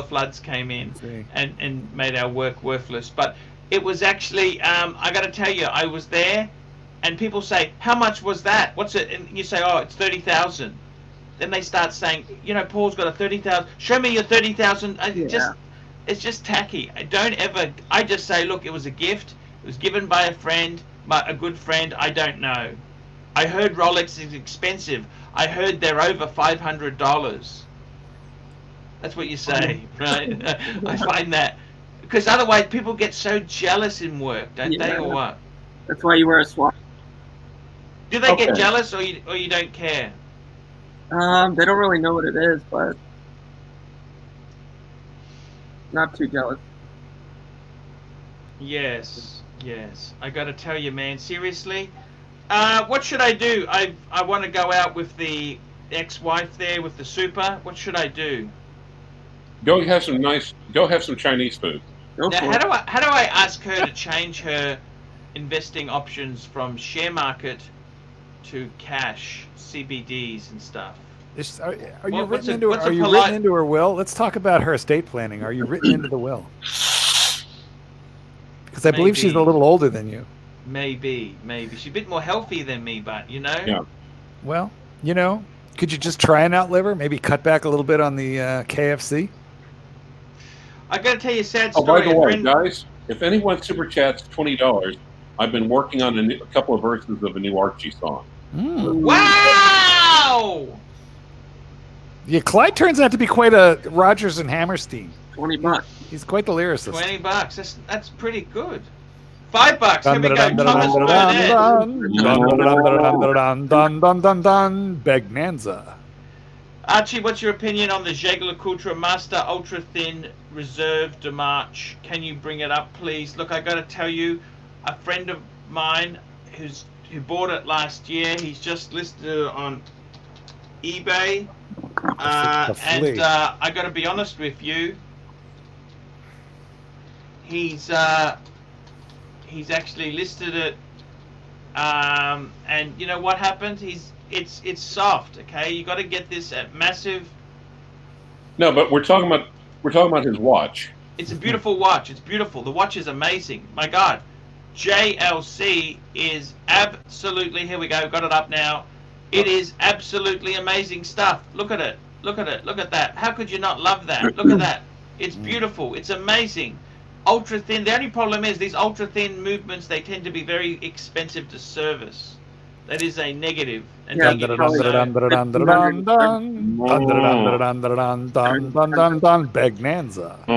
floods came in See. and made our work worthless. But it was actually, I got to tell you, I was there, and people say, "How much was that? What's it?" And you say, "Oh, it's 30,000." Then they start saying, "You know, Paul's got a 30,000. Show me your 30,000." It's just tacky. I just say, look, it was a gift. It was given by a friend, a good friend. I don't know. I heard Rolex is expensive. I heard they're over $500. That's what you say, right? I find that because otherwise people get so jealous in work, don't they, or what? That's why you wear a swatch. Do they get Okay. jealous, or you don't care? They don't really know what it is, but not too jealous. Yes. I got to tell you, man. Seriously, what should I do? I want to go out with the ex-wife there with the super. What should I do? Go have some Chinese food. Go Now, for it. how do I ask her to change her investing options from share market to cash, CBDs and stuff? Are you Well, written into her will? Let's talk about her estate planning. Are you written into the will? Because I believe she's a little older than you. Maybe. She's a bit more healthy than me, but you know. Yeah. Well, could you just try and outlive her? Maybe cut back a little bit on the KFC? I got to tell you a sad Oh, story. by the way, guys, if anyone super chats $20, I've been working on a couple of verses of a new Archie song. Wow! Yeah, Clyde turns out to be quite a Rodgers and Hammerstein. $20. He's quite the lyricist. $20. That's pretty good. $5. Here we go. Thomas Burnett. Begnanza. Archie, what's your opinion on the Jaeger LeCoultre Master Ultra Thin Reserve de Marche? Can you bring it up, please? Look, I got to tell you, a friend of mine who bought it last year, he's just listed it on eBay. And I got to be honest with you, he's actually listed it, and you know what happened? It's soft. Okay, you got to get this at massive. No, but we're talking about his watch. It's a beautiful watch. It's beautiful. The watch is amazing. My God, JLC is absolutely. Here we go. Got it up now. It is absolutely amazing stuff. Look at it. Look at it. Look at that. How could you not love that? Look at that. It's beautiful. It's amazing. Ultra thin. The only problem is these ultra thin movements. They tend to be very expensive to service. That is a negative. And Yeah, Begnanza.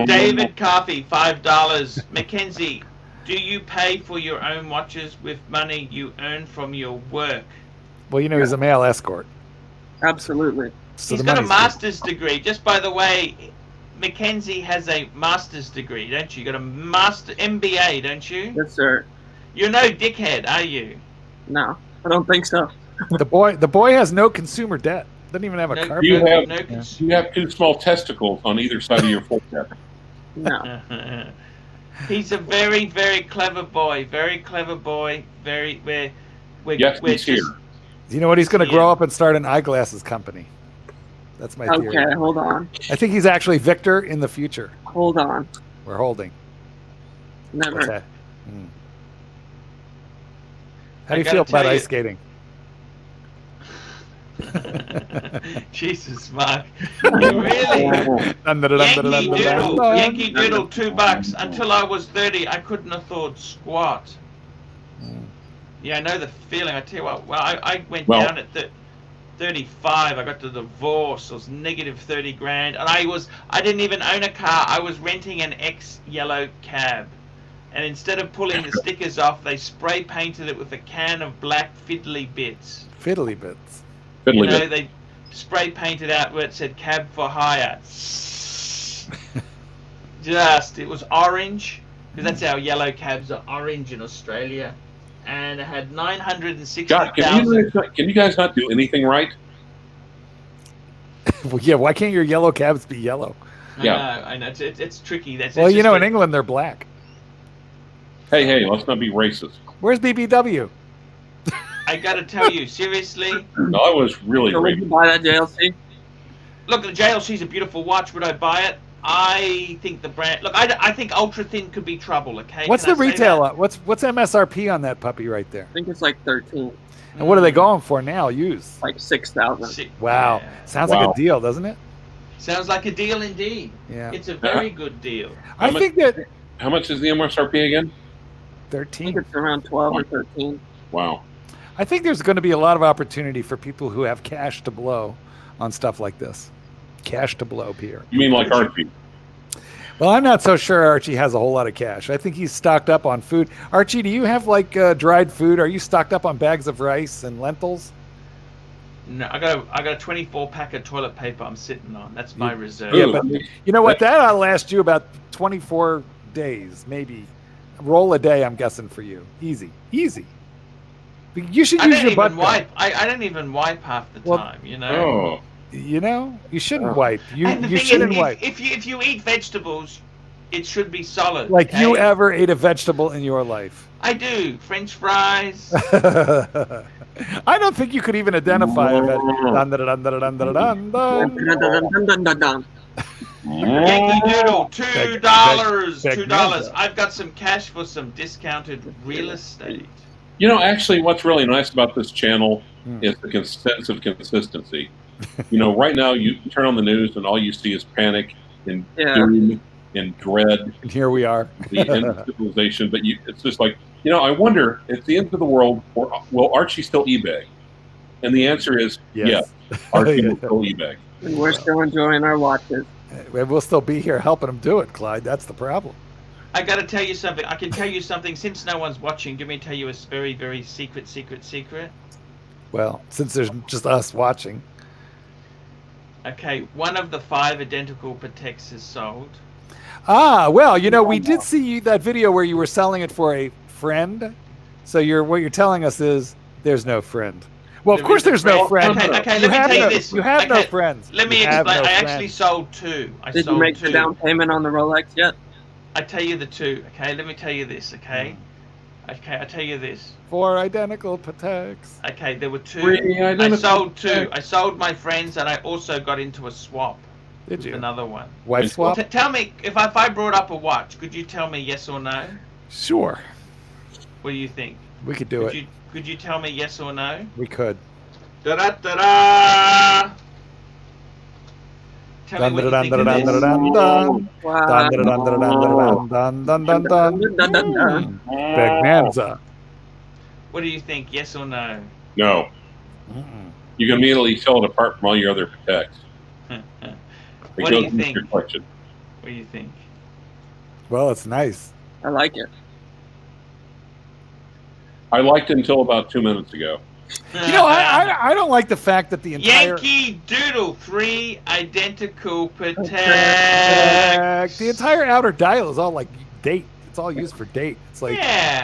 David Coffey, $5. McKenzie, do you pay for your own watches with money you earn from your work? Well, he's a male escort. Absolutely. So He's got a master's degree. Just by the way, McKenzie has a master's degree, don't you? You got a master MBA, don't you? Yes, sir. You're no dickhead, are you? No, I don't think so. The boy has no consumer debt. Doesn't even have a car. You have two small testicles on either side of your forehead. No. He's a very, very clever boy. Very clever boy. We're He's here. You know what? He's going to grow up and start an eyeglasses company. That's my theory. Okay, hold on. I think he's actually Victor in the future. Hold on. We're holding. Never. What's that? How do you feel about ice skating? Jesus, Mark. Really? Yankee Doodle, $2. Until I was 30, I couldn't afford squat. Yeah, I know the feeling. I tell you what, I went down at 35. I got the divorce. It was negative 30 grand. And I didn't even own a car. I was renting an ex-yellow cab. And instead of pulling the stickers off, they spray painted it with a can of black fiddly bits. Fiddly bits. They spray painted out where it said cab for hire. It was orange, because that's how yellow cabs are, orange in Australia. And it had 960,000. God, can you guys not do anything right? Well, yeah, why can't your yellow cabs be yellow? I know. It's tricky. In England, they're black. Hey, let's not be racist. Where's BBW? I gotta tell you, seriously. No, I was really So would you buy that JLC? Look, the JLC's a beautiful watch. Would I buy it? I think the brand. Look, I think ultra thin could be trouble. Okay. What's the retail? What's MSRP on that puppy right there? I think it's like 13. And what are they going for now? Used? Like 6,000. Wow. Yeah. Sounds like a deal, doesn't it? Sounds like a deal indeed. Yeah. It's a very good deal. I think that. How much is the MSRP again? 13. I think it's around 12 or 13. Wow. I think there's going to be a lot of opportunity for people who have cash to blow on stuff like this. Cash to blow, Pierre. You mean like Archie? Well, I'm not so sure Archie has a whole lot of cash. I think he's stocked up on food. Archie, do you have like dried food? Are you stocked up on bags of rice and lentils? No, I got a 24-pack of toilet paper I'm sitting on. That's my reserve. Yeah, but you know what? That'll last you about 24 days, maybe. Roll a day, I'm guessing, for you. Easy. You should use your butt. I don't even wipe half the time, you know. Oh. You know, you shouldn't wipe. You shouldn't shouldn't wipe. If you eat vegetables, it should be solid. Like okay? you ever ate a vegetable in your life? I do. French fries. I don't think you could even identify a vegetable. Yankee Doodle, $2. Beg $2. I've got some cash for some discounted real estate. You know, actually, what's really nice about this channel is the sense of consistency. You know, right now you turn on the news and all you see is panic and doom and dread. And here we are. The end of civilization. But it's just like, you know, I wonder, at the end of the world, will Archie still e-bag? And the answer is yes. Archie will still e-bag. And we're still enjoying our watches. We'll still be here helping him do it, Clyde. That's the problem. I got to tell you something. I can tell you something. Since no one's watching, let me tell you a very, very secret. Well, since there's just us watching. Okay, one of the 5 identical Pateks is sold. Ah, well, you know, we did see that video where you were selling it for a friend. So what you're telling us is there's no friend. Well, of course there's no friend. Okay, let me tell you this. You have no friends. Let me explain. I actually sold 2. Did you make the down payment on the Rolex yet? I tell you the 2. Okay, let me tell you this. Okay, I tell you this. 4 identical Pateks. Okay, there were 2. I sold 2. I sold my friends, and I also got into a swap. Did you? Another one. Wife swap? Tell me, if I brought up a watch, could you tell me yes or no? Sure. What do you think? We could do it. Could you tell me yes or no? We could. Da-da-da-da! Tell me what you think of this. Bagnanza. What do you think, yes or no? No. You can immediately tell it apart from all your other Pateks. What do you think? Your question. What do you think? Well, it's nice. I like it. I liked it until about 2 minutes ago. You know, I don't like the fact that the entire Yankee Doodle, 3 identical Pateks. The entire outer dial is all like date. It's all used for date. It's like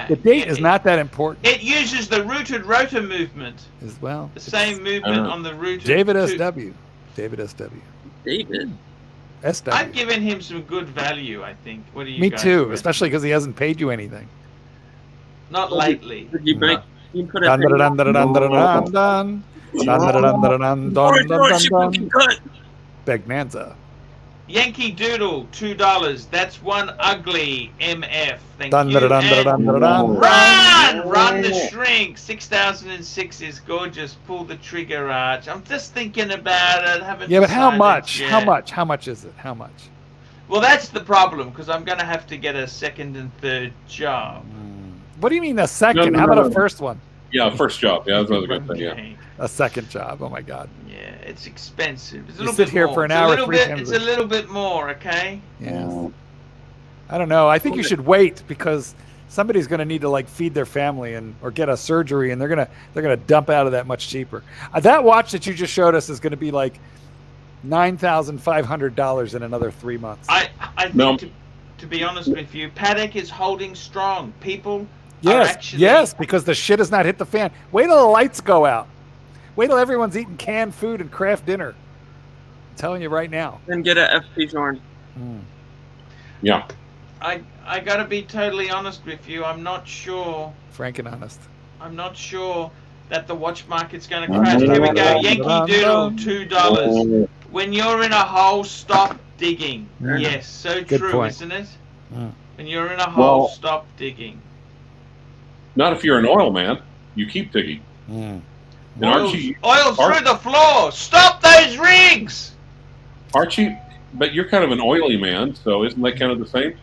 the date is not that important. It uses the rooted rotor movement as well. The same movement on the rooted. David SW. David SW. David SW. I've given him some good value, I think. What do you? Me guys too, think? especially because he hasn't paid you anything. Not lately. Did you make? You put it. Bagnanza. Yankee Doodle, $2. That's one ugly MF. Thank Run the shrink. 6006 is gorgeous. Pull the trigger, Arch. I'm just thinking about it. But how much? How much? How much is it? How much? Well, that's the problem because I'm gonna have to get a 2nd and 3rd job. What do you mean a second? How about a first one? Yeah, first job. Yeah, that's another good thing. Yeah. A second job. Oh my God. Yeah, it's expensive. It's a you little sit bit here more. for an it's hour. It's a little bit more, okay? Yeah. I don't know. I think you should wait because somebody's going to need to like feed their family or get a surgery, and they're gonna dump out of that much cheaper. That watch that you just showed us is going to be like $9,500 in another 3 months. I think to be honest with you, Patek is holding strong. People. Yes, because the shit has not hit the fan. Wait till the lights go out. Wait till everyone's eating canned food and craft dinner. I'm telling you right now. Then get a FP Zorn. Yeah. I gotta be totally honest with you. I'm not sure. Frank and honest. I'm not sure that the watch market's gonna crash. Here we go. Yankee Doodle, $2. When you're in a hole, stop digging. Yes, so Good true, point. isn't it? When you're in a hole, stop digging. Not if you're an oil man. You keep digging. Oil through the floor. Stop those rigs. Archie, but you're kind of an oily man, so isn't that kind of the same?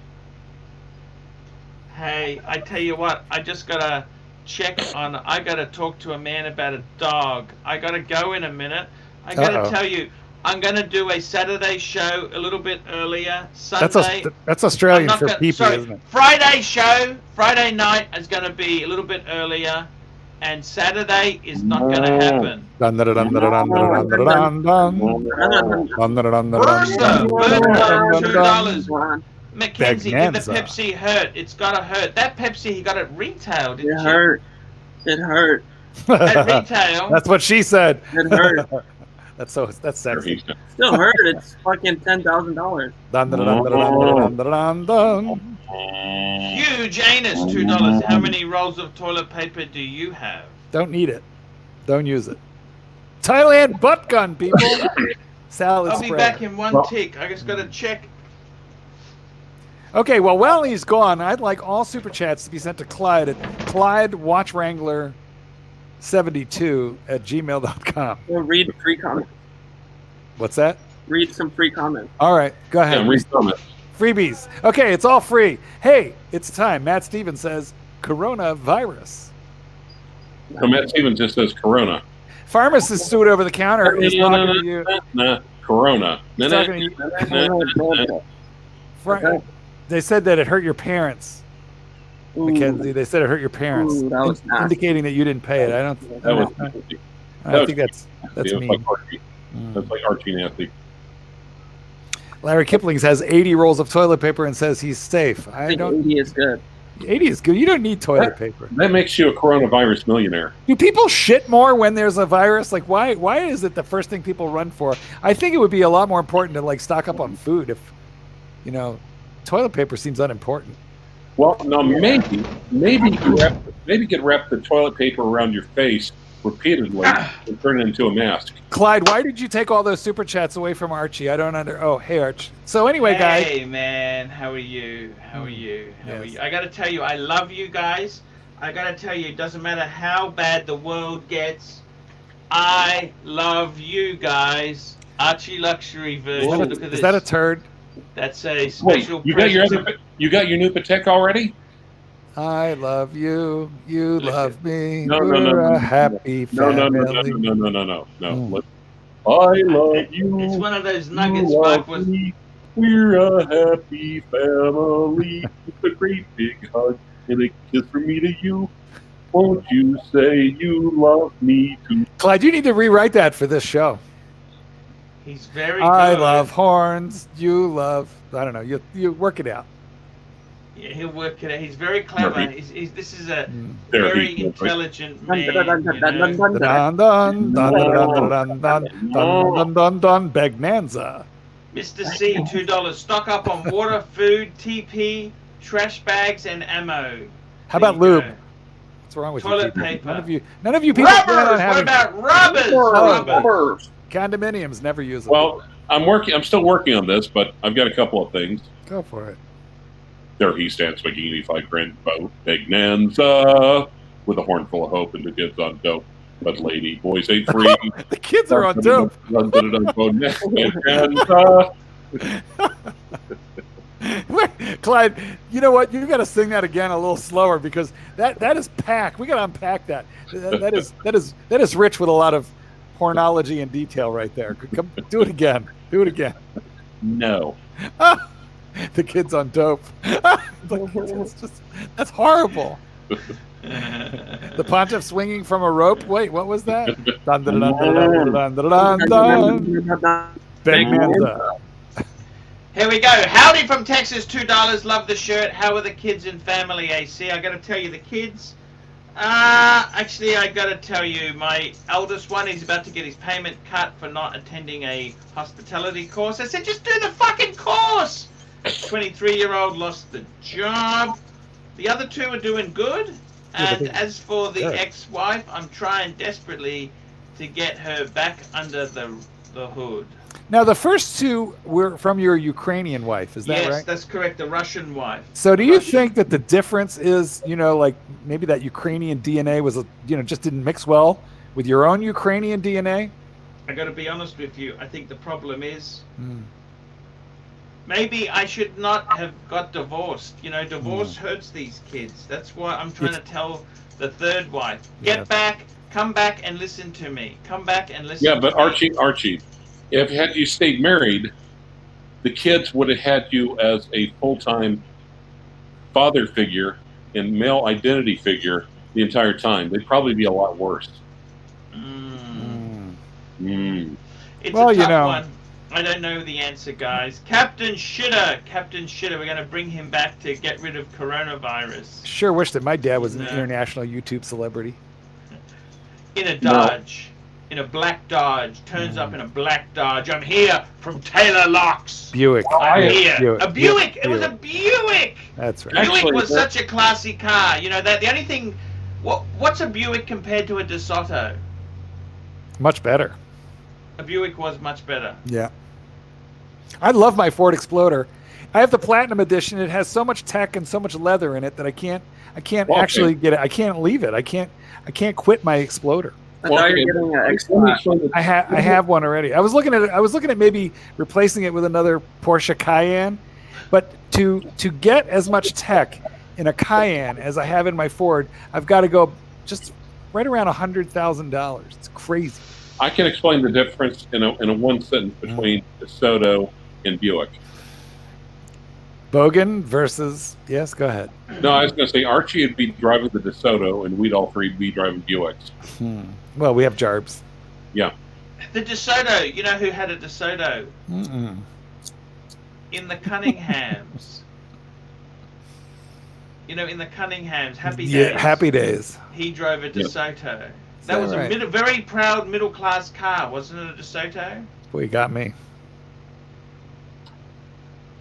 Hey, I tell you what. I just gotta I gotta talk to a man about a dog. I gotta go in a minute. I gotta tell you, I'm going to do a Saturday show a little bit earlier. Sunday. That's Australian I'm not for gonna- people, sorry, isn't it? Friday show, Friday night is going to be a little bit earlier, and Saturday is not going to happen. Dun, dun, dun, dun, dun, dun, dun, dun, dun, dun. Dun, dun, dun, dun, Bursa, dun, Bursa, dun, dun, $2. Ron, McKenzie, did the Bagnanza. Pepsi hurt? It's got to hurt. That Pepsi, he got it retail, didn't it you? hurt. It hurt. At retail. That's what she said. It hurt. That's sexy. Still hurt. It's fucking $10,000. Dun, dun, dun, dun, dun, dun, dun, dun. Huge anus, $2. How many rolls of toilet paper do you have? Don't need it. Don't use it. Thailand butt gun, people. Salad I'll be spread. back in one tick. I just got to check. Okay, well, while he's gone, I'd like all super chats to be sent to Clyde at ClydeWatchWrangler72@gmail.com. We'll read free comments. What's that? Read some free comments. All right, go ahead. And read comments. Freebies. Okay, it's all free. Hey, it's time. Matt Stevens says coronavirus. So Matt Stevens just says Corona. Pharmacist suit over the counter is talking to you. Corona. He's talking to you. They said that it hurt your parents, McKenzie. They said it hurt your parents, Ooh, that was nasty. indicating that you didn't pay it. I don't think that's mean. Like Archie. That's like Archie nasty. Larry Kiplings has 80 rolls of toilet paper and says he's safe. I think 80 is good. 80 is good. You don't need toilet paper. That makes you a coronavirus millionaire. Do people shit more when there's a virus? Like, why is it the first thing people run for? I think it would be a lot more important to like stock up on food if, toilet paper seems unimportant. Well, no, maybe get wrap the toilet paper around your face repeatedly and turn it into a mask. Clyde, why did you take all those super chats away from Archie? I don't Oh, hey, Arch. So anyway, guys. Hey, man. How are you? How are you? I got to tell you, I love you guys. I got to tell you, it doesn't matter how bad the world gets. I love you guys. Archieluxury version. Whoa, Look at this. Is that a turd? That's a special Wait, you got present. you got your new Patek already? I love you. You love me. No, We're a happy family. No. I love you. It's one of those nuggets You Mike love was. me. We're a happy family. With a great big hug and a kiss from me to you. Won't you say you love me too? Clyde, you need to rewrite that for this show. He's very I good. love horns. You love. I don't know. You work it out. Yeah, he'll work it out. He's very clever. Nerdy. This is a There very he goes. intelligent Dun, man. dun, dun, dun, dun, dun, dun, Dun dun dun dun dun dun dun dun dun Bagnanza. Mr. C, $2. Stock up on water, food, TP, trash bags, and ammo. How There about you lube? go. What's wrong with Toilet you people? paper. None of you people plan on Rubbers! What having about rubbers? Rubbers. condominiums. Never use them. Well, I'm still working on this, but I've got a couple of things. Go for it. There he stands, swinging 85 grand boat, Bagnanza, with a horn full of hope and the kids on dope. But lady, boys ain't free. The kids are on dope. Bagnanza. Clyde, you know what? You got to sing that again a little slower because that is packed. We got to unpack that. That is rich with a lot of pornology and detail right there. Come, do it again. Do it again. No. The kids on dope. That's horrible. The Pontiff swinging from a rope. Wait, what was that? Dun, dun, dun, dun, dun, dun, dun, dun. Bagnanza. Here we go. Howdy from Texas, $2. Love the shirt. How are the kids and family, AC? I got to tell you, the kids. Actually, I got to tell you, my eldest one is about to get his payment cut for not attending a hospitality course. I said, just do the fucking course. 23-year-old lost the job. The other two are doing good. And as for the ex-wife, I'm trying desperately to get her back under the hood. Now, the first two were from your Ukrainian wife, is that yes, right? that's correct, the Russian wife. So do you think that the difference is, like maybe that Ukrainian DNA was, just didn't mix well with your own Ukrainian DNA? I got to be honest with you. I think the problem is maybe I should not have got divorced. Divorce hurts these kids. That's why I'm trying to tell the third wife, get back, come back and listen to me. Come back and listen to me. Yeah, but Archie, if had you stayed married, the kids would have had you as a full-time father figure and male identity figure the entire time. They'd probably be a lot worse. It's Well, a you tough know. one. I don't know the answer, guys. Captain Shitter, we're going to bring him back to get rid of coronavirus. Sure wish that my dad was an No. international YouTube celebrity. In a Dodge. In a black Dodge. Turns up in a black Dodge. I'm here from Taylor Locks. Buick. I'm here. Buick. A Buick. It was a Buick. That's right. Actually, Buick was such a classy car. You know, that the only thing... What's a Buick compared to a DeSoto? Much better. A Buick was much better. Yeah. I love my Ford Exploder. I have the Platinum Edition. It has so much tech and so much leather in it that I can't Well, actually get it. I can't leave it. I can't quit my Exploder. I thought you were getting an extra. I have one already. I was looking at maybe replacing it with another Porsche Cayenne, but to get as much tech in a Cayenne as I have in my Ford, I've got to go just right around $100,000. It's crazy. I can explain the difference in a one sentence between DeSoto and Buick. Bogan versus, yes, go ahead. No, I was going to say Archie would be driving the DeSoto, and we'd all three be driving Buicks. Well, we have Jarbs. Yeah. The DeSoto. You know who had a DeSoto? Mm-mm. In the Cunninghams. You know, in the Cunninghams, Happy Days. Yeah, Happy Days. He drove a DeSoto. That that was right? a very proud middle-class car, wasn't it, a DeSoto? Boy, you got me.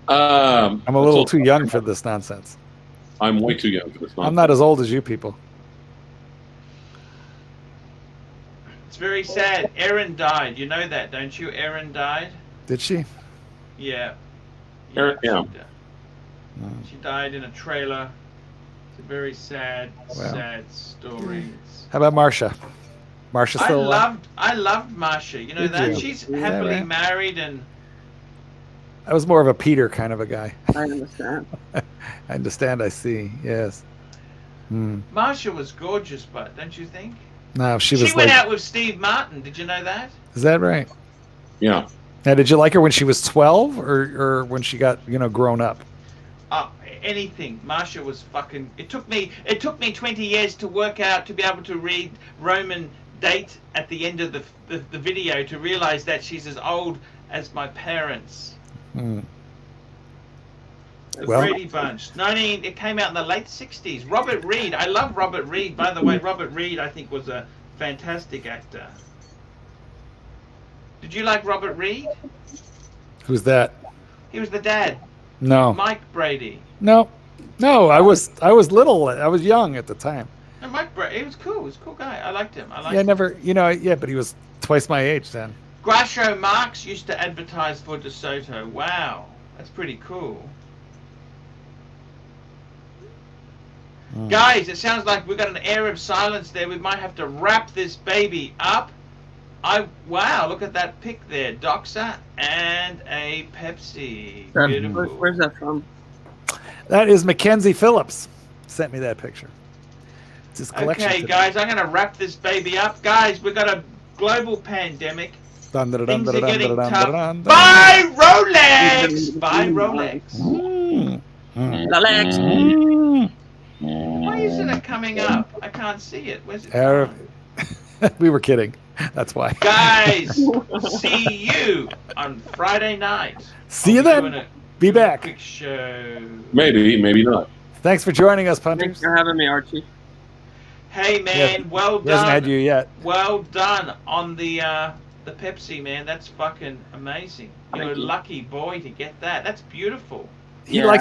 I'm I'm a little too young for this nonsense. I'm way too young for this. I'm not as old as you people. It's very sad. Erin died. You know that, don't you? Erin died? Did she? Yeah. Erin, yeah. She died in a trailer. It's a very sad, sad story. How about Marsha? Marsha still alive? I loved Marsha. You know Did that? you? She's Yeah, happily right. married and... I was more of a Peter kind of a guy. I understand. I understand. I see. Yes. Marsha was gorgeous, but don't you think? No, she was went like. out with Steve Martin. Did you know that? Is that right? Yeah. Now, did you like her when she was 12 or when she got grown up? Anything. Marsha was fucking... It took me 20 years to work out, to be able to read Roman date at the end of the video to realize that she's as old as my parents. The Brady Bunch. It came out in the late 60s. Robert Reed. I love Robert Reed. By the way, Robert Reed, I think, was a fantastic actor. Did you like Robert Reed? Who's that? He was the dad. No. Mike Brady. No. I was little. I was young at the time. No, Mike Brady. He was cool. He was a cool guy. I liked him. But he was twice my age then. Groucho Marx used to advertise for DeSoto. Wow. That's pretty cool. Guys, it sounds like we've got an air of silence there. We might have to wrap this baby up. Wow, look at that pic there. Doxa and a Pepsi. Beautiful. Where's that from? That is McKenzie Phillips. Sent me that picture. It's his collection. Okay, today. guys, I'm going to wrap this baby up. Guys, we've got a global pandemic. Things are getting tough. Buy Rolex! Buy Rolex. Rolex. Why isn't it coming up? I can't see it. Where's it? We were kidding. That's why. Guys, see you on Friday night. See you then. Be back. Quick show. Maybe not. Thanks for joining us, punters. Thanks for having me, Archie. Hey man, well done. He hasn't had you yet. Well done on the Pepsi, man. That's fucking amazing. You're a lucky boy to get that. That's beautiful. He likes